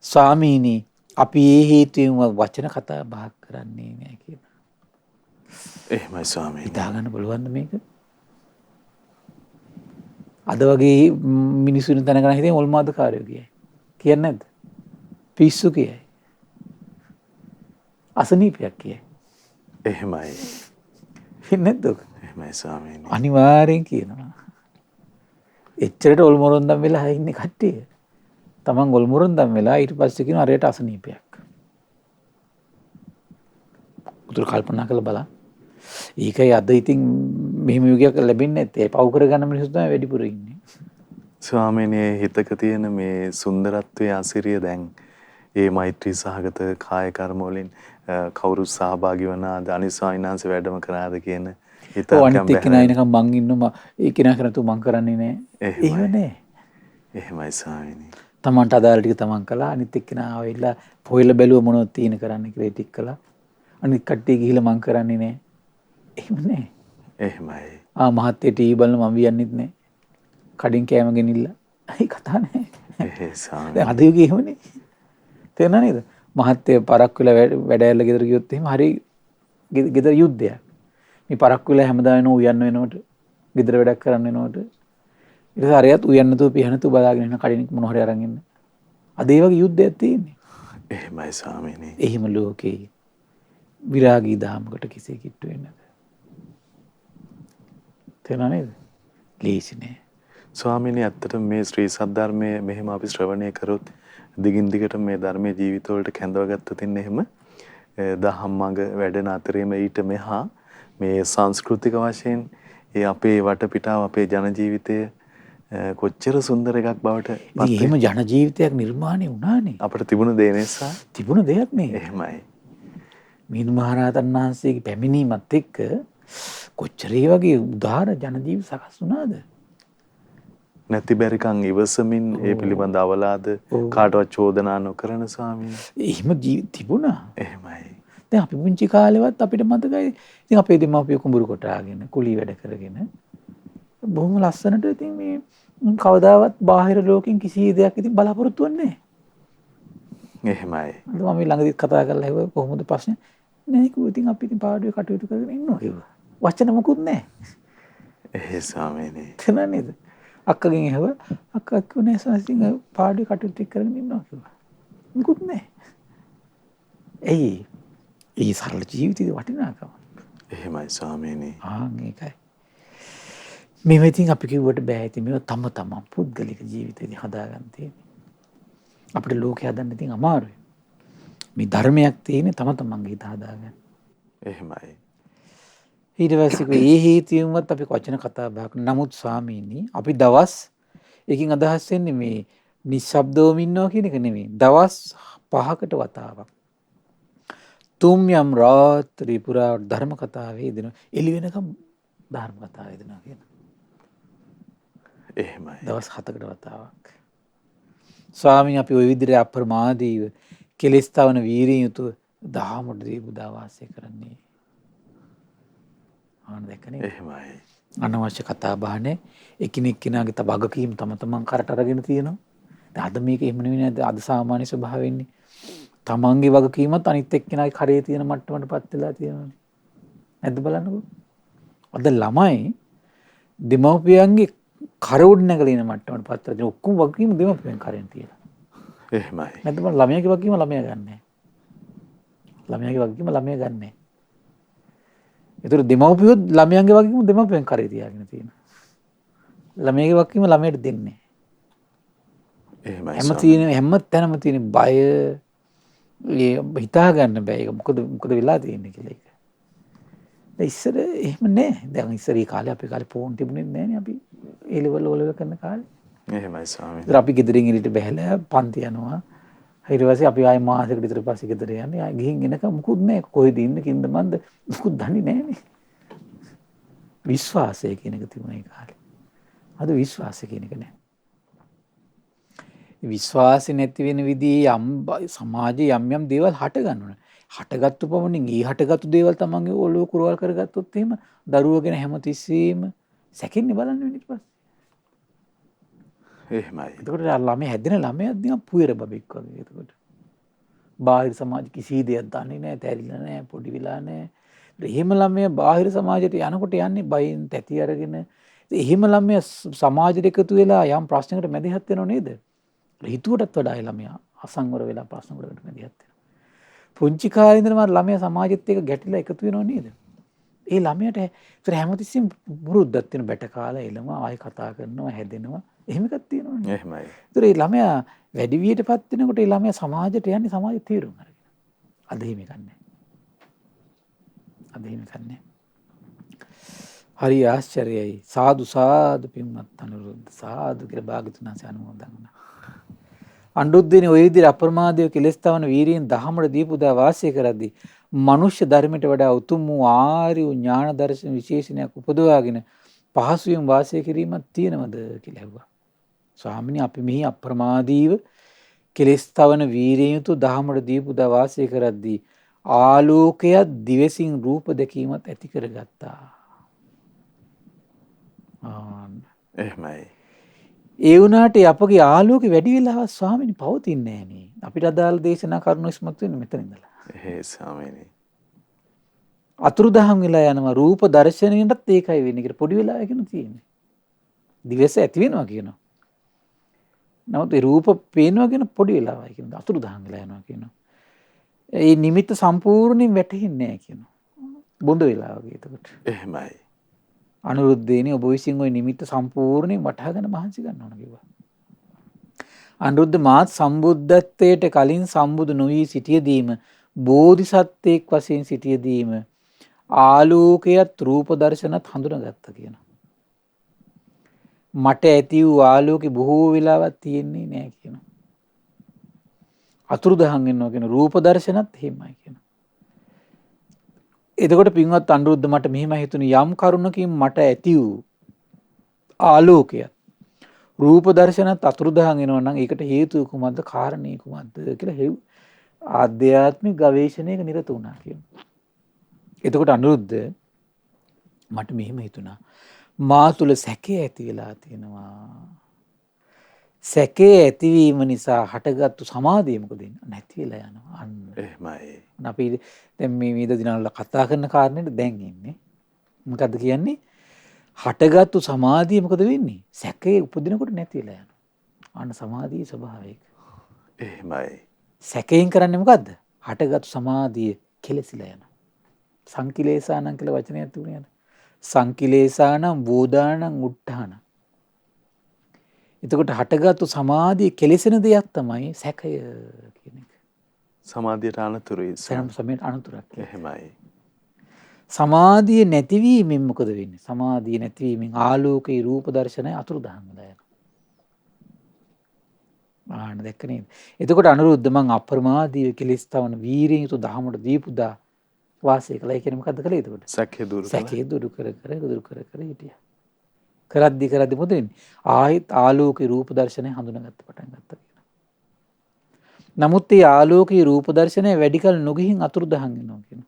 [SPEAKER 2] ස්වාමීනි අපි ඒ හේතුවෙන් වචන කතා බහ කරන්නේ නැහැ කියනවා.
[SPEAKER 1] එහෙමයි ස්වාමීනි.
[SPEAKER 2] හිතාගන්න බලවන්න මේක. අද වගේ මිනිස්සුන් තනගෙන හිටින් ඔල්මාදකාරයෝ කියයි. කියන්නේ නැද්ද? පිස්සු කියයි. අසනීපයක් කියයි.
[SPEAKER 1] එහෙමයි.
[SPEAKER 2] නැද්ද?
[SPEAKER 1] එහෙමයි ස්වාමීනි.
[SPEAKER 2] අනිවාර්යෙන් කියනවා. එච්චරට ඔල්මොරොන්දම් වෙලා ඉන්නේ කට්ටිය. තමන් ඔල්මොරොන්දම් වෙලා ඊට පස්සේ කියනවා අරයට අසනීපයක්. උතුර කල්පනා කරලා බලන්න. ඒකයි අද ඉතින් මෙහෙම යුගයක් ලැබෙන්නේ නැත්තේ. පව් කරගන්න මිනිස්සු තමයි වැඩිපුර ඉන්නේ.
[SPEAKER 1] ස්වාමීනි හිතක තියෙන මේ සුන්දරත්වයේ අසිරිය දැන් ඒ මෛත්‍රී සහගත කාය කර්ම වලින් කවුරු සහභාගී වුණාද අනිසාවිනාංශ වැඩම කරාද කියන හිතක්
[SPEAKER 2] අනිත් එක්කෙනා එනකම් මං ඉන්නවා ඒ කෙනා කරනතු මං කරන්නේ නැහැ. එහෙම නෑ.
[SPEAKER 1] එහෙමයි ස්වාමීනි.
[SPEAKER 2] තමන්ට අදාළ ටික තමන් කළා අනිත් එක්කෙනා ආවෙලා පොයලා බැලුව මොනවද තියෙන කරන්න කියලා ටික කළා. අනිත් කට්ටිය ගිහිල්ලා මං කරන්නේ නෑ. එහෙම නෑ.
[SPEAKER 1] එහෙමයි.
[SPEAKER 2] මහත්තයා ටීවී බලන මම වියන්නෙත් නෑ. කඩින් කෑම ගෙනිල්ලා. ඒ කතා නෑ.
[SPEAKER 1] එහෙ ස්වාමීනි.
[SPEAKER 2] දැන් අද යුගේ එහෙමනේ. තේරුණා නේද? මහත්තයා පරක් වෙලා වැඩ ඇරලා ගෙදර ගියොත් එහෙම හරි ගෙදර යුද්ධයක්. මේ පරක් වෙලා හැමදාම එන උයන්න වෙනකොට ගෙදර වැඩක් කරන්න වෙනකොට ඊට පස්සේ හරියට උයන්න තු පිහන තු බලාගෙන ඉන්න කඩින් මොන හරි අරන් ඉන්න. අද ඒ වගේ යුද්ධයක් තියෙන්නේ.
[SPEAKER 1] එහෙමයි ස්වාමීනි.
[SPEAKER 2] එහෙම ලෝකේ විරාගී දාමකට කිසි කිට්ටු වෙන්නේ නැහැ. තේරුණා නේද? ලේසි නෑ.
[SPEAKER 1] ස්වාමීනි ඇත්තටම මේ ශ්‍රී සද්ධර්මයේ මෙහෙම අපි ශ්‍රවණය කරොත් දිගින් දිගට මේ ධර්මයේ ජීවිතවලට කැඳවගත්තොත් ඉන්නේ එහෙම දහම් මඟ වැඩෙන අතරේම ඊට මෙහා මේ සංස්කෘතික වශයෙන් ඒ අපේ වටපිටාව අපේ ජන ජීවිතය කොච්චර සුන්දර එකක් බවට
[SPEAKER 2] ඉතින් එහෙම ජන ජීවිතයක් නිර්මාණය වුණානේ.
[SPEAKER 1] අපිට තිබුණ දේ නිසා
[SPEAKER 2] තිබුණ දෙයක් නේ.
[SPEAKER 1] එහෙමයි.
[SPEAKER 2] මිහිඳු මහරහතන් වහන්සේගේ පැමිණීමත් එක්ක කොච්චර ඒ වගේ උදාර ජන ජීවිත සකස් වුණාද?
[SPEAKER 1] නැති බැරිකම් ඉවසමින් ඒ පිළිබඳ අවලාද කාටවත් චෝදනා නොකරන ස්වාමීන්.
[SPEAKER 2] එහෙම තිබුණා.
[SPEAKER 1] එහෙමයි.
[SPEAKER 2] දැන් අපි පුංචි කාලෙවත් අපිට මතකයි. ඉතින් අපේ දෙමාපියෝ කුඹුරු කොටාගෙන කුලී වැඩ කරගෙන බොහොම ලස්සනට ඉතින් මේ කවදාවත් බාහිර ලෝකෙන් කිසි දෙයක් ඉතින් බලාපොරොත්තු වෙන්නේ නැහැ.
[SPEAKER 1] එහෙමයි.
[SPEAKER 2] අද මම ළඟදී කතා කරලා හිතුවා කොහොමද ප්‍රශ්නේ? නෑ කිව්වා ඉතින් අපි ඉතින් පාඩුවේ කටයුතු කරගෙන ඉන්නවා කිව්වා. වචන මොකුත් නැහැ.
[SPEAKER 1] එහෙ ස්වාමීනි.
[SPEAKER 2] තේරුණා නේද? අක්කගෙන් ඇහුවා අක්කා කිව්නේ සාසින් පාඩුවේ කටයුතු කරගෙන ඉන්නවා කිව්වා. මොකුත් නැහැ. එයි ඒ සරල ජීවිතේ වටිනාකම.
[SPEAKER 1] එහෙමයි ස්වාමීනි.
[SPEAKER 2] ඒකයි. මේ ඉතින් අපි කිව්වට බෑ ඉතින් මේව තම තමන් පුද්ගලික ජීවිතේදී හදාගන්න තියෙන්නේ. අපිට ලෝකේ හදන්න ඉතින් අමාරුයි. මේ ධර්මයක් තියෙන්නේ තම තමන්ගේ හිත හදාගන්න.
[SPEAKER 1] එහෙමයි.
[SPEAKER 2] ඊට පස්සේ ඒ හේතුවෙන්වත් අපි වචන කතා බහ කරන නමුත් ස්වාමීනි අපි දවස් එකකින් අදහස් වෙන්නේ මේ නිශ්ශබ්දවම ඉන්නවා කියන එක නෙමෙයි. දවස් 5කට වතාවක් තුම් යම් රාත්‍රී පුරා ධර්ම කතාවේ දෙනවා. එළි වෙනකම් ධර්ම කතාවේ දෙනවා කියන.
[SPEAKER 1] එහෙමයි.
[SPEAKER 2] දවස් 7කට වතාවක්. ස්වාමීන් අපි ওই විදිහට අප්‍රමාදීව කෙලෙස් තවන වීරිය යුතුව දහමට දී බුදා වාසය කරන්නේ. දැක්කනේ.
[SPEAKER 1] එහෙමයි.
[SPEAKER 2] අනවශ්‍ය කතා බහනේ එකිනෙක කෙනාගේ තව වගකීම් තම තමන් කරට අරගෙන තියෙනවා. දැන් අද මේක එහෙම නෙවෙයි නේද? අද සාමාන්‍ය ස්වභාවය වෙන්නේ. තමන්ගේ වගකීමත් අනිත් එක්කෙනාගේ කරේ තියෙන මට්ටමටපත් වෙලා තියෙනවානේ. නැද්ද බලන්නකෝ. අද ළමයි දෙමව්පියන්ගේ කර උඩ නැගලා ඉන මට්ටමටපත් වෙලා තියෙන ඔක්කොම වගකීම් දෙමව්පියන් කරෙන් තියෙනවා.
[SPEAKER 1] එහෙමයි.
[SPEAKER 2] නැද්ද බලන්න ළමයාගේ වගකීම ළමයා ගන්නෑ. ළමයාගේ වගකීම ළමයා ගන්නෑ. ඒතර දෙමව්පියොත් ළමයන්ගේ වගකීම දෙමව්පියන් කරේ තියාගෙන තියෙනවා. ළමයාගේ වගකීම ළමයට දෙන්නේ
[SPEAKER 1] එහෙමයි.
[SPEAKER 2] හැම තැනම තියෙන බය ඒ හිතා ගන්න බෑ. ඒක මොකද වෙලා තියෙන්නේ කියලා ඒක. දැන් ඉස්සර එහෙම නෑ. දැන් ඉස්සර ඒ කාලේ අපේ කාලේ ෆෝන් තිබුණේ නෑනේ අපි ඒ ලෙවල් වල කරන කාලේ.
[SPEAKER 1] එහෙමයි ස්වාමීනි.
[SPEAKER 2] ඒතර අපි ගෙදරින් එළියට බහැලා පන්ති යනවා. ඊට පස්සේ අපි ආයෙ මාසෙකට විතර පස්සේ ගෙදර යන්නේ. ආයෙ ගිහින් එනකම් මුකුත් නෑ. කොහෙද ඉන්නේ කින්ද මන්ද මුකුත් දන්නේ නෑනේ. විශ්වාසය කියන එක තිබුණා ඒ කාලේ. අද විශ්වාසය කියන එක නෑ. විශ්වාසය නැති වෙන විදිහේ සමාජයේ යම් දේවල් හට ගන්නවා. හටගත්තු පමණින් ඒ හටගත්තු දේවල් තමන්ගේ ඔළුව කුරවල් කරගත්තොත් එහෙම දරුවෝ ගැන හැමතිස්සෙම සැකෙන්නේ බලන්න වෙන ඊට පස්සේ.
[SPEAKER 1] එහෙමයි.
[SPEAKER 2] එතකොට ළමයා හැදෙන ළමයා නිකන් පුයර බබෙක් වගේ. එතකොට බාහිර සමාජ කිසි දෙයක් දන්නේ නැහැ, තැරිලා නැහැ, පොඩි වෙලා නැහැ. එහෙම ළමයා බාහිර සමාජයට යනකොට යන්නේ බයෙන් තැති අරගෙන. එහෙම ළමයා සමාජයට එකතු වෙලා යම් ප්‍රශ්නයකට මැදිහත් වෙනව නේද? හිතුවටත් වඩා ළමයා අසංවර වෙලා ප්‍රශ්න වලට මැදිහත් වෙනවා. පුංචි කාලේ ඉඳන්ම ළමයා සමාජෙත් එක්ක ගැටිලා එකතු වෙනව නේද? ඒ ළමයාට ඒතර හැමතිස්සෙම බුරුද්දක් තියෙන බැට කාලා එළම ආයෙ කතා කරනවා, හැදෙනවා. එහෙම එකක් තියෙනවනේ.
[SPEAKER 1] එහෙමයි.
[SPEAKER 2] ඒතර ඒ ළමයා වැඩි වියටපත් වෙනකොට ඒ ළමයා සමාජයට යන්නේ සමාජයේ තීරුම් අරගෙන. අද එහෙම එකක් නැහැ. අද එහෙම එකක් නැහැ. හරි ආශ්චර්යයි. සාදු සාදු පින්වත් අනුරුද්ධ සාදු කියලා භාගතුන් වහන්සේ අනුමෝදන් වුණා. අඬුද්දේනේ ওই විදිහට අප්‍රමාදයේ කෙලස් තවන වීරියෙන් දහමඩ දීපුදා වාසය කරද්දී මනුෂ්‍ය ධර්මයට වඩා උතුම් වූ ආර්ය ඥාන දර්ශන විශේෂණයක් උපදවාගෙන පහසුවෙන් වාසය කිරීමක් තියෙනවද කියලා ඇහුවා. ස්වාමිනේ අපි මෙහි අප්‍රමාදීව කෙලස් තවන වීරියෙන් යුතු දහමඩ දීපුදා වාසය කරද්දී ආලෝකයක් දිවසින් රූප දැකීමත් ඇති කරගත්තා.
[SPEAKER 1] එහෙමයි.
[SPEAKER 2] ඒ වුණාට අපගේ ආලෝකෙ වැඩි වෙලාවක් ස්වාමීනි පවතින්නේ නෑනේ. අපිට අදාළ දේශනා කරුණු ඉස්මතු වෙන්නේ මෙතන ඉඳලා.
[SPEAKER 1] එහෙයි ස්වාමීනි.
[SPEAKER 2] අතුරුදහන් වෙලා යනවා රූප දර්ශනයටත් ඒකයි වෙන්නේ. ඒකට පොඩි වෙලාවකින් තියෙන්නේ. දිවස ඇති වෙනවා කියනවා. නමුත් ඒ රූප පේනවා කියන පොඩි වෙලාවයි කියනවා. අතුරුදහන් වෙලා යනවා කියනවා. ඒ නිමිත්ත සම්පූර්ණයෙන් වැටහෙන්නේ නැහැ කියනවා. බොඳ වෙලා වගේ එතකොට.
[SPEAKER 1] එහෙමයි.
[SPEAKER 2] අනුරුද්ධේනි ඔබ විසින් ওই නිමිත්ත සම්පූර්ණයෙන් වටහාගෙන මහන්සි ගන්න ඕන කිව්වා. අනුරුද්ධ මාත් සම්බුද්ධත්වයට කලින් සම්බුදු නොවී සිටියදීම බෝධිසත්වයෙක් වශයෙන් සිටියදීම ආලෝකයත් රූප දර්ශනත් හඳුනාගත්තා කියනවා. මට ඇති වූ ආලෝකේ බොහෝ වෙලාවක් තියෙන්නේ නැහැ කියනවා. අතුරුදහන් වෙනවා කියන රූප දර්ශනත් එහෙමයි කියනවා. එතකොට පින්වත් අනුරුද්ධ මට මෙහෙම හිතුනේ යම් කරුණකින් මට ඇති වූ ආලෝකයත් රූප දර්ශනත් අතුරුදහන් වෙනවා නම් ඒකට හේතුව කුමක්ද කාරණේ කුමක්ද කියලා ආධ්‍යාත්මික ගවේෂණයක නිරත වුණා කියනවා. එතකොට අනුරුද්ධ මට මෙහෙම හිතුණා මා තුල සැකේ ඇති වෙලා තියෙනවා. සැකේ ඇතිවීම නිසා හටගත්තු සමාධිය මොකද නැති වෙලා යනවා. අන්න
[SPEAKER 1] එහෙමයි.
[SPEAKER 2] අපි දැන් මේ විද දිනවල කතා කරන කාරණේට දැන් ඉන්නේ. මොකද්ද කියන්නේ? හටගත්තු සමාධිය මොකද වෙන්නේ? සැකේ උපදිනකොට නැති වෙලා යනවා. අන්න සමාධියේ ස්වභාවය.
[SPEAKER 1] එහෙමයි.
[SPEAKER 2] සැකයෙන් කරන්නේ මොකද්ද? හටගත්තු සමාධිය කෙලසිලා යනවා. සංකිලේසානම් කියලා වචනයක් තිබුණේ. සංකිලේසානම් වෝදානම් උට්ඨාන. එතකොට හටගත්තු සමාධිය කෙලෙසෙන දෙයක් තමයි සැකය කියන එක.
[SPEAKER 1] සමාධියට අනතුරුයි.
[SPEAKER 2] සමයට අනතුරක්.
[SPEAKER 1] එහෙමයි.
[SPEAKER 2] සමාධිය නැතිවීමෙන් මොකද වෙන්නේ? සමාධිය නැතිවීමෙන් ආලෝකේ රූප දර්ශනය අතුරුදහන් වෙලා යනවා. ආන්න දැක්ක නේද? එතකොට අනුරුද්ධ මං අප්‍රමාදීව කෙලෙස් තවන වීරියෙන් යුතු දහමට දීපුදා වාසය කළා. ඒ කියන්නේ මොකද්ද කළේ එතකොට?
[SPEAKER 1] සැකේ දුරු කළා. සැකේ
[SPEAKER 2] දුරු කර හිටියා. කරද්දි මොකද වෙන්නේ? ආයෙත් ආලෝකේ රූප දර්ශනය හඳුනාගත්ත පටන් ගත්තා කියනවා. නමුත් මේ ආලෝකේ රූප දර්ශනය වැඩි කල නොගිහින් අතුරුදහන් වෙනවා කියනවා.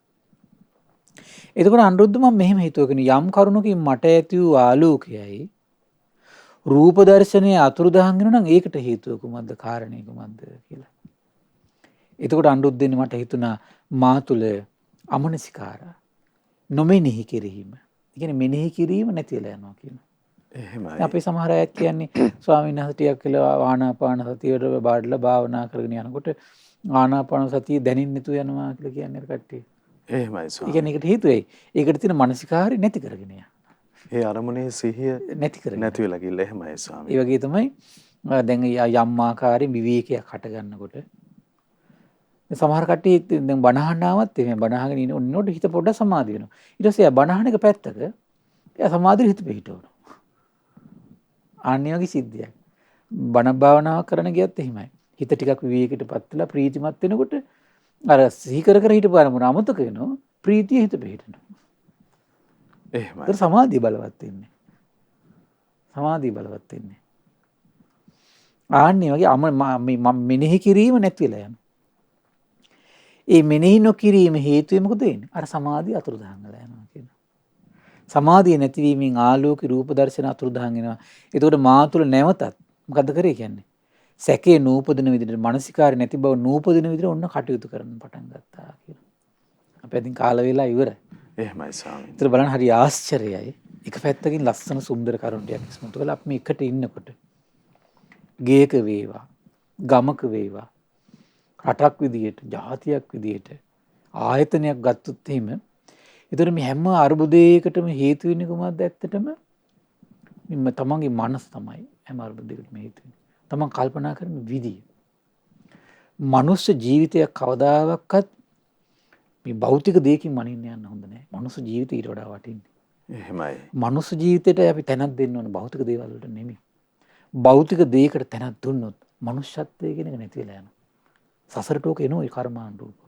[SPEAKER 2] එතකොට අනුරුද්ධ මම මෙහෙම හිතුවගෙන යම් කරුණකින් මට ඇති වූ ආලෝකයයි රූප දර්ශනය අතුරුදහන් වෙනවා නම් ඒකට හේතුව කුමක්ද කාරණේ කුමක්ද කියලා. එතකොට අනුරුද්ධ මට හිතුණා මා තුල අමනසිකාර නොමෙනෙහි කිරීම. ඒ කියන්නේ මෙනෙහි කිරීම නැති වෙලා යනවා කියනවා.
[SPEAKER 1] එහෙමයි.
[SPEAKER 2] අපි සමහර අය කියන්නේ ස්වාමීන් වහන්සේ ටිකක් කියලා ආනාපාන සතියට බාඩලා භාවනා කරගෙන යනකොට ආනාපාන සතිය දැනෙන්නේ නැතුව යනවා කියලා කියන්නේ කට්ටිය.
[SPEAKER 1] එහෙමයි ස්වාමී.
[SPEAKER 2] ඒ කියන්නේ ඒකට හේතුවයි. ඒකට තියෙන මානසිකාරය නැති කරගෙන යන.
[SPEAKER 1] ඒ අරමුණේ සිහිය
[SPEAKER 2] නැති
[SPEAKER 1] වෙලා ගිහලා එහෙමයි ස්වාමී.
[SPEAKER 2] ඒ වගේ තමයි දැන් යම් ආකාරයෙන් විවේකයක් හට ගන්නකොට සමහර කට්ටිය දැන් බණහන් ආවත් එහෙම බණහගෙන ඉන්නකොට හිත පොඩ්ඩක් සමාධි වෙනවා. ඊට පස්සේ බණහන එක පැත්තක එයා සමාධියට හිත පිහිටවනවා. ආන්නේ වගේ සිද්ධියක්. බණ භාවනාව කරන ගියත් එහෙමයි. හිත ටිකක් විවේකයටපත් වෙලා ප්‍රීතිමත් වෙනකොට අර සිහි කර හිටපු අරමුණ අමතක වෙනවා. ප්‍රීතිය හිත පිහිටනවා.
[SPEAKER 1] එහෙමයි.
[SPEAKER 2] ඒක සමාධිය බලවත් වෙන්නේ. ආන්නේ වගේ මෙනෙහි කිරීම නැති වෙලා යනවා. ඒ මෙනෙහි නොකිරීම හේතුව මොකද වෙන්නේ? අර සමාධිය අතුරුදහන් වෙලා යනවා කියනවා. සමාධිය නැතිවීමෙන් ආලෝක රූප දර්ශන අතුරුදහන් වෙනවා. එතකොට මා තුළ නැවතත් මොකද්ද කරේ කියන්නේ? සැකේ නූපදින විදිහට මානසිකාරය නැති බව නූපදින විදිහට ඔන්න කටයුතු කරන්න පටන් ගත්තා කියලා. අපි අදින් කාල වේලා ඉවරයි.
[SPEAKER 1] එහෙමයි ස්වාමීනි.
[SPEAKER 2] ඒතර බලන්න හරි ආශ්චර්යයි. එක පැත්තකින් ලස්සන සුන්දර කරුණු ටිකක් ඉස්මතු කරලා අපි එකට ඉන්නකොට ගේක වේවා, ගමක වේවා, රටක් විදියට, ජාතියක් විදියට ආයතනයක් ගත්තොත් එහෙම ඒතර මේ හැම අරුබුදයකටම හේතු වෙන්නේ කොහොමද ඇත්තටම? තමන්ගේ මනස තමයි හැම අරුබුදයකටම හේතු වෙන්නේ. තමන් කල්පනා කරන විදිය. මනුෂ්‍ය ජීවිතයක් කවදාවත් මේ භෞතික දෙයකින් මනින්න යන්න හොඳ නැහැ. මනුෂ්‍ය ජීවිතය ඊට වඩා වටින්නේ.
[SPEAKER 1] එහෙමයි.
[SPEAKER 2] මනුෂ්‍ය ජීවිතයට අපි තැනක් දෙන්න ඕන භෞතික දේවල් වලට නෙමෙයි. භෞතික දෙයකට තැනක් දුන්නොත් මනුෂ්‍යත්වය කියන එක නැති වෙලා යනවා. සසරට ඕක එනවා ඒ කර්මාන් රූප.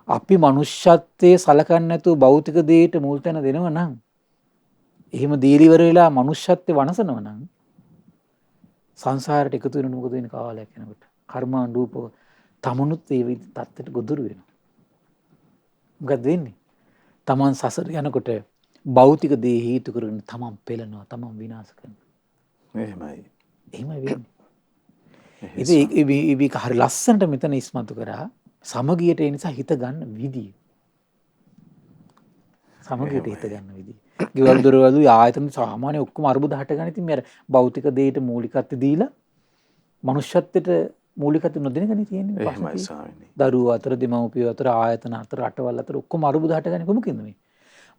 [SPEAKER 2] අපි මනුෂ්‍යත්වයේ සලකන්නේ නැතුව භෞතික දෙයට මුල් තැන දෙනව නම් එහෙම දීලිවර වෙලා මනුෂ්‍යත්වයේ වනසනව නම් සංසාරයට එකතු වෙන මොකද වෙන කාලයක් යනකොට කර්මාන් රූප තමනුත් ඒ තත්ත්වයට ගොදුරු වෙනවා. මොකද වෙන්නේ? තමන් සසර යනකොට භෞතික දේ හේතු කරගෙන තමන් පෙළනවා, තමන් විනාශ කරනවා.
[SPEAKER 1] එහෙමයි.
[SPEAKER 2] එහෙමයි වෙන්නේ. ඉතින් මේක හරි ලස්සනට මෙතන ඉස්මතු කරා සමගියට ඒ නිසා හිත ගන්න විදිය. සමගියට හිත ගන්න විදිය. ගෙවල් දොරවල් ආයතන සාමාන්‍ය ඔක්කොම අරුබුද හට ගන්න. ඉතින් මේ අර භෞතික දෙයට මූලිකත්වය දීලා මනුෂ්‍යත්වයට මූලිකත්වය නොදෙන ගන්නේ තියෙන්නේ.
[SPEAKER 1] එහෙමයි ස්වාමීනි.
[SPEAKER 2] දරුවෝ අතර, දෙමව්පියෝ අතර, ආයතන අතර, රටවල් අතර ඔක්කොම අරුබුද හට ගන්නේ කොහොමද මේ?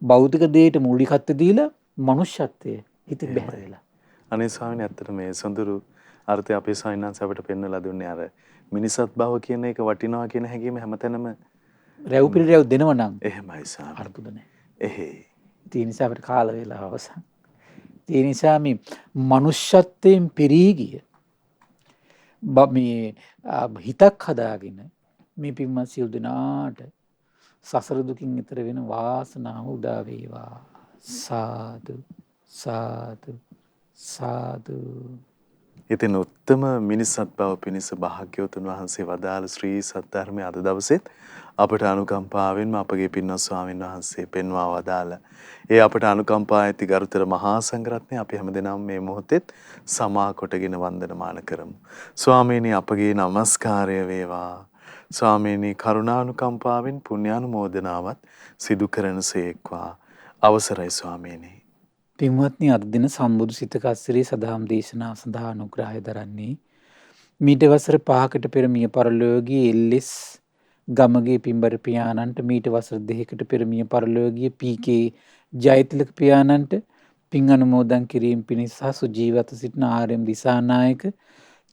[SPEAKER 2] භෞතික දෙයට මූලිකත්වය දීලා මනුෂ්‍යත්වයේ හිත බැහැර වෙලා.
[SPEAKER 1] අනේ ස්වාමීනි ඇත්තට මේ සොඳුරු අර්ථය අපේ සායනන්ස අපිට පෙන්වලා දුන්නේ අර මිනිසත් බව කියන එක වටිනවා කියන හැඟීම හැමතැනම
[SPEAKER 2] රැව් පිළිරැව් දෙනව නම්
[SPEAKER 1] එහෙමයි ස්වාමීනි.
[SPEAKER 2] අර්බුද නැහැ.
[SPEAKER 1] එහෙයි.
[SPEAKER 2] ඒ නිසා අපිට කාල වේලාව අවසන්. ඒ නිසා මේ මනුෂ්‍යත්වයෙන් පිරී ගිය මේ හිතක් හදාගෙන මේ පින්වත් සියලු දෙනාට සසර දුකින් ඈතර වෙන වාසනාව උදා වේවා. සාදු සාදු සාදු.
[SPEAKER 1] ඉතින් උත්තම මිනිසත් බව පිණිස භාග්‍යවතුන් වහන්සේ වදාළ ශ්‍රී සද්ධර්මයේ අද දවසේත් අපට අනුකම්පාවෙන්ම අපගේ පින්වත් ස්වාමීන් වහන්සේ පෙන්වා වදාළ ඒ අපට අනුකම්පා ඇති ගරුතර මහා සංඝරත්නය අපි හැමදෙනාම මේ මොහොතේත් සමා කොටගෙන වන්දනමාන කරමු. ස්වාමීනි අපගේ নমස්කාරය වේවා. ස්වාමීනි කරුණානුකම්පාවෙන් පුණ්‍යානුමෝදනාවත් සිදු කරනසේක්වා. අවසරයි ස්වාමීනි.
[SPEAKER 2] පින්වත්නි අද දින සම්බුදු සිතක අසිරි සදාම් දේශනාව සඳහා අනුග්‍රහය දරන්නේ මීට වසර 5කට පෙර මිය පරලෝකීය එල්එස් ගමගේ පින්බර පියාණන්ට, මීට වසර 2කට පෙර මිය පරලෝකීය පී.කේ. ජයතිලක පියාණන්ට පින් අනුමෝදන් කිරීම පිණිස සුජීවත සිටින ආර්.එම්. දිසානායක,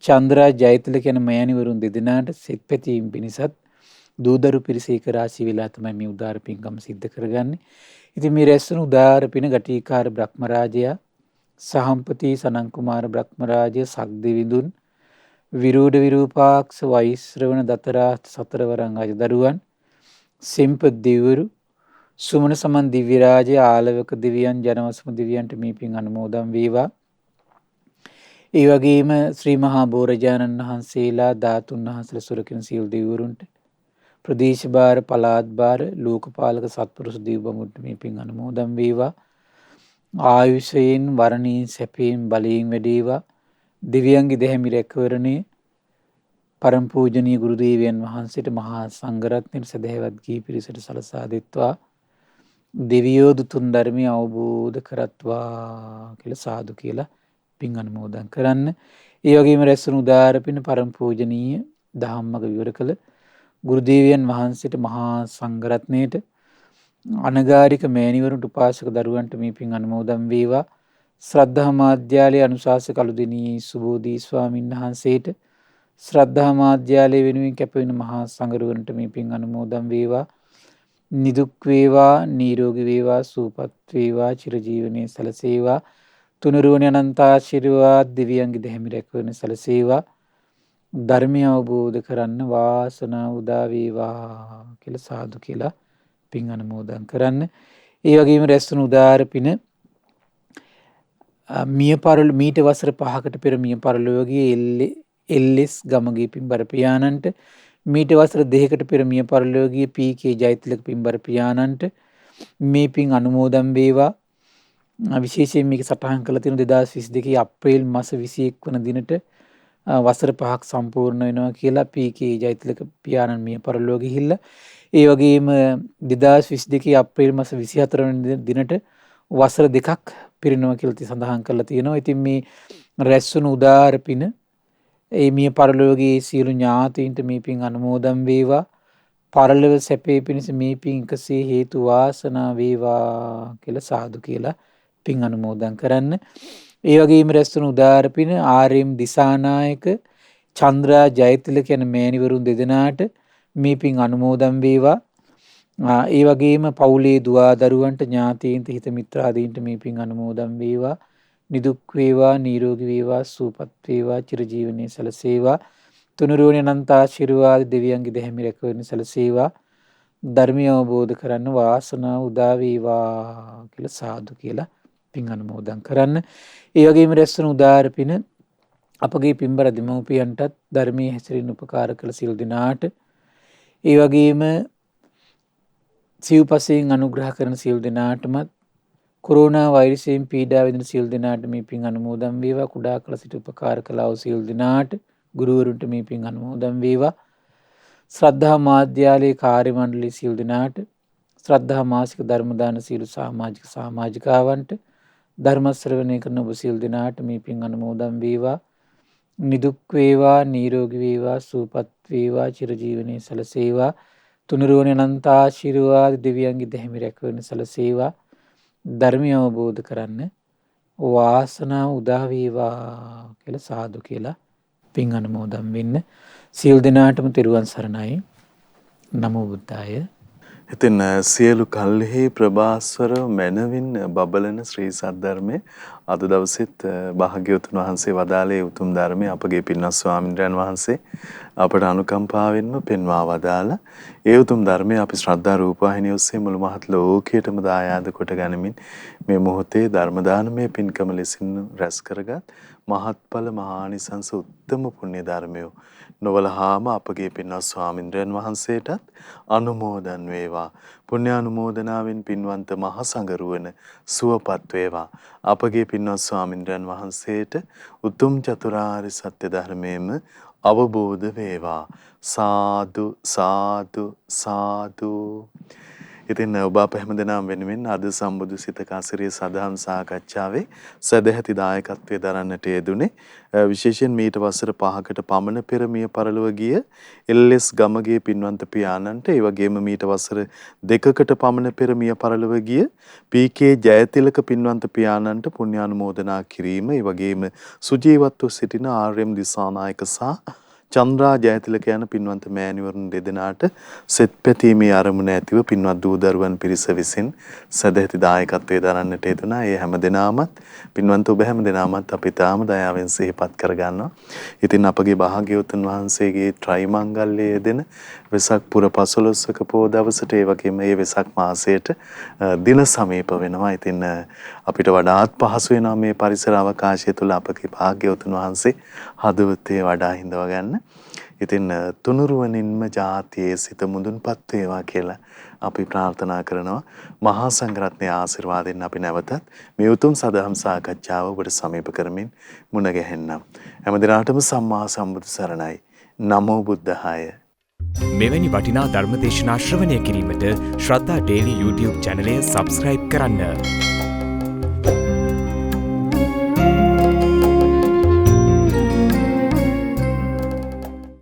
[SPEAKER 2] චන්ද්‍රා ජයතිලක යන මෑණිවරුන් දෙදෙනාට සෙත් පැතීම පිණිසත් දූදරු පිරිස එක රාශී වෙලා තමයි මේ උදාර පින්කම සිද්ධ කරගන්නේ. ඉතින් මේ රැස්වන උදාර පින ගටිකාර බ්‍රහ්මරාජයා, සහම්පති සනන් කුමාර බ්‍රහ්මරාජය, සක්දෙවිඳුන්, විරූඩ විරූපාක්ෂ වෛශ්‍රවණ දතරා සතරවරන් රජදරුවන්, සෙම්පත් දෙවිවරු, සුමන සමන් දිව්‍යරාජය, ආලවක දෙවියන්, ජනවසම දෙවියන්ට මේ පින් අනුමෝදන් වේවා. ඒ වගේම ශ්‍රී මහා බෝරජාණන් වහන්සේලා, ධාතුන් වහන්සේලා සුරකින සියලු දෙවිවරුන්ට, ප්‍රදේශ භාර, පළාත් භාර, ලෝකපාලක සත්පුරුෂ දෙව් බඹුන්ට මේ පින් අනුමෝදන් වේවා. ආයුෂයෙන්, වරණයෙන්, සැපයෙන්, බලයෙන් වැඩේවා. දිව්‍යංගි දෙහැමි රැකවරණේ පරම පූජනීය ගුරු දේවයන් වහන්සේට, මහා සංඝරත්නයට, සදහැවත් ගී පිරිසට සලසා දෙත්වා. දෙවියෝ දුතුන් ධර්මය අවබෝධ කරත්වා කියලා සාදු කියලා පින් අනුමෝදන් කරන්න. ඒ වගේම රැස්වන උදාර පින පරම පූජනීය දහම්මග විවර කළ ගුරු දේවයන් වහන්සේට, මහා සංඝරත්නයට, අනගාരിക මෑණිවරුන්ට, උපාසක දරුවන්ට මේ පින් අනුමෝදන් වේවා. ශ්‍රද්ධා මාධ්‍යාලයේ අනුශාසක අලුදෙණියේ සුබෝධි ස්වාමීන් වහන්සේට, ශ්‍රද්ධා මාධ්‍යාලය වෙනුවෙන් කැපවෙන මහා සංඝරුවන්ට මේ පින් අනුමෝදන් වේවා. නිදුක් වේවා, නිරෝගී වේවා, සුවපත් වේවා, චිරජීවනයේ සැලසේවා. තුනුරුවන අනන්ත ආශිර්වාද දිව්‍යංගි දෙහිමි රැකවරණ සැලසේවා. ධර්මය අවබෝධ කරන්න වාසනාව උදා වේවා කියලා සාදු කියලා පින් අනුමෝදන් කරන්න. ඒ වගේම රැස්වන උදාර පින මීට වසර 5කට පෙර මිය පරලෝකීය එල්.එස් ගමගේ පින්බර පියාණන්ට, මීට වසර 2කට පෙර මිය පරලෝකීය පී.කේ. ජයතිලක පින්බර පියාණන්ට මේ පින් අනුමෝදන් වේවා. විශේෂයෙන් මේක සටහන් කරලා තියෙන 2022 අප්‍රේල් මාස 21 වන දිනට වසර 5ක් සම්පූර්ණ වෙනවා කියලා පී.කේ. ජයතිලක පියාණන් මිය පරලෝක ගිහිල්ලා. ඒ වගේම 2022 අප්‍රේල් මාස 24 වෙනි දිනට වසර 2ක් පිරිනව කියලා සඳහන් කරලා තියෙනවා. ඉතින් මේ රැස්වන උදාර පින ඒ මිය පරලෝකයේ සියලු ඥාතීන්ට මේ පින් අනුමෝදන් වේවා. පරලොව සැපේ පිණිස මේ පින් එකසේ හේතු වාසනා වේවා කියලා සාදු කියලා පින් අනුමෝදන් කරන්න. ඒ වගේම රැස්වන උදාර පින ආර්.එම්. දිසානායක, චන්ද්‍රා ජයතිලක යන මෑණිවරුන් දෙදෙනාට මේ පින් අනුමෝදන් වේවා. ඒ වගේම පවුලේ දුවා දරුවන්ට, ඥාතීන්ට, හිත මිත්‍රාදීන්ට මේ පින් අනුමෝදන් වේවා. නිදුක් වේවා, නිරෝගී වේවා, සුවපත් වේවා, චිරජීවනයේ සැලසේවා. තුනුරුවනේ අනන්ත ආශිර්වාද දෙවියන්ගේ දෙහිමි රැකවරණ සැලසේවා. ධර්මය අවබෝධ කරන්න වාසනාව උදා වේවා කියලා සාදු කියලා පින් අනුමෝදන් කරන්න. ඒ වගේම රැස්වන උදාර පින අපගේ පින්බර දෙමව්පියන්ටත්, ධර්මයේ හැසිරෙන උපකාර කළ සියලු දෙනාට, ඒ වගේම සිව්පසයෙන් අනුග්‍රහ කරන සියලු දෙනාටමත් කොරෝනා වෛරසයෙන් පීඩා විඳින සියලු දෙනාට මේ පින් අනුමෝදන් වේවා. කුඩා කළ සිට උපකාර කළා වූ සියලු දෙනාට ගුරුවරුන්ට මේ පින් අනුමෝදන් වේවා. ශ්‍රද්ධා මාධ්‍යාලයේ කාර්ය මණ්ඩලයේ සියලු දෙනාට ශ්‍රද්ධා මාසික ධර්ම දාන සියලු සමාජිකාවන්ට ධර්ම ශ්‍රවණය කරන ඔබ සියලු දෙනාට මේ පින් අනුමෝදන් වේවා. නිදුක් වේවා, නිරෝගී වේවා, සුවපත් වේවා, චිරජීවනයේ සැලසේවා. තුනුරුවනේ අනන්ත ආශිර්වාද දෙවියන්ගේ දෙහිමි රැකවරණ සැලසේවා. ධර්මය අවබෝධ කරන්න වාසනාව උදා වේවා කියලා සාදු කියලා පින් අනුමෝදන් වෙන්න. සියලු දෙනාටම තෙරුවන් සරණයි. නමෝ බුද්ධාය.
[SPEAKER 1] ඉතින් සියලු කල්හි ප්‍රභාස්වර මැනවින් බබලන ශ්‍රී සද්ධර්මයේ අද දවසෙත් භාග්‍යවතුන් වහන්සේ වදාළේ උතුම් ධර්මයේ අපගේ පින්වත් ස්වාමින්ද්‍රයන් වහන්සේ අපට අනුකම්පාවෙන්ම පෙන්වා වදාලා ඒ උතුම් ධර්මයේ අපි ශ්‍රද්ධා රූපවාහිනිය ඔස්සේ මුළු මහත් ලෝකයටම දායාද කොට ගනිමින් මේ මොහොතේ ධර්ම දානමය පින්කම ලෙසින් රැස් කරගත් මහත්ඵල මහානිසංස උත්තම පුණ්‍ය ධර්මය නොවලහාම අපගේ පින්වත් ස්වාමින්ද්‍රයන් වහන්සේටත් අනුමෝදන් වේවා. පුණ්‍යානුමෝදනාවෙන් පින්වන්ත මහ සංඝරුවන සුවපත් වේවා. අපගේ පින්වත් ස්වාමින්ද්‍රයන් වහන්සේට උතුම් චතුරාර්ය සත්‍ය ධර්මයේම අවබෝධ වේවා. සාදු සාදු සාදු. ඉතින් ඔබ අප හැමදෙනාම වෙනුවෙන් අද සම්බුදු සිත කාසිරිය සදහම් සාකච්ඡාවේ සදැහැති දායකත්වයේ දරන්නට යෙදුනේ විශේෂයෙන් මීට වසර 5කට පමණ පෙර මිය පරලොව ගිය එල්.එස්. ගමගේ පින්වන්ත පියාණන්ට ඒ වගේම මීට වසර 2කට පමණ පෙර මිය පරලොව ගිය පී.කේ. ජයතිලක පින්වන්ත පියාණන්ට පුණ්‍යානුමෝදනා කිරීම ඒ වගේම සුජීවත්ව සිටින ආර්.එම්. දිසානායක සහ චන්ද්‍රා ජයතිලක යන පින්වන්ත මෑණිවරුන් දෙදෙනාට සෙත් පැතීමේ ආරමුණ ඇතිව පින්වත් දූ දරුවන් පිරිස විසින් සදැහැති දායකත්වයේ දරන්නට යෙදුණා. ඒ හැමදෙනාමත් පින්වන්ත ඔබ හැමදෙනාමත් අපි තාම දයාවෙන් සිහිපත් කරගන්නවා. ඉතින් අපගේ භාග්‍යවතුන් වහන්සේගේ ත්‍රිමංගල්‍යයේ දෙන වෙසක් පුර 15ක පොහොය දවසට ඒ වගේම මේ වෙසක් මාසයට දින සමීප වෙනවා. ඉතින් අපිට වඩාත් පහසු වෙනවා මේ පරිසර අවකාශය තුළ අපගේ භාග්‍යවතුන් වහන්සේ හදවතේ වඩා හිඳව ගන්න. ඉතින් තුනුරුවනින්ම ජාතියේ සිත මුදුන්පත් වේවා කියලා අපි ප්‍රාර්ථනා කරනවා. මහා සංඝරත්නයේ ආශිර්වාදයෙන් අපි නැවතත් මේ උතුම් සදහම් සාකච්ඡාව ඔබට සමීප කරමින් මුණ ගැහෙන්නම්. හැමදිනාටම සම්මා සම්බුදු සරණයි. නමෝ බුද්ධාය.
[SPEAKER 3] මෙවැනි වටිනා ධර්මදේශනා ශ්‍රවණය කිරීමට ශ්‍රද්ධා ඩේලි YouTube චැනලය සබස්ක්‍රයිබ් කරන්න.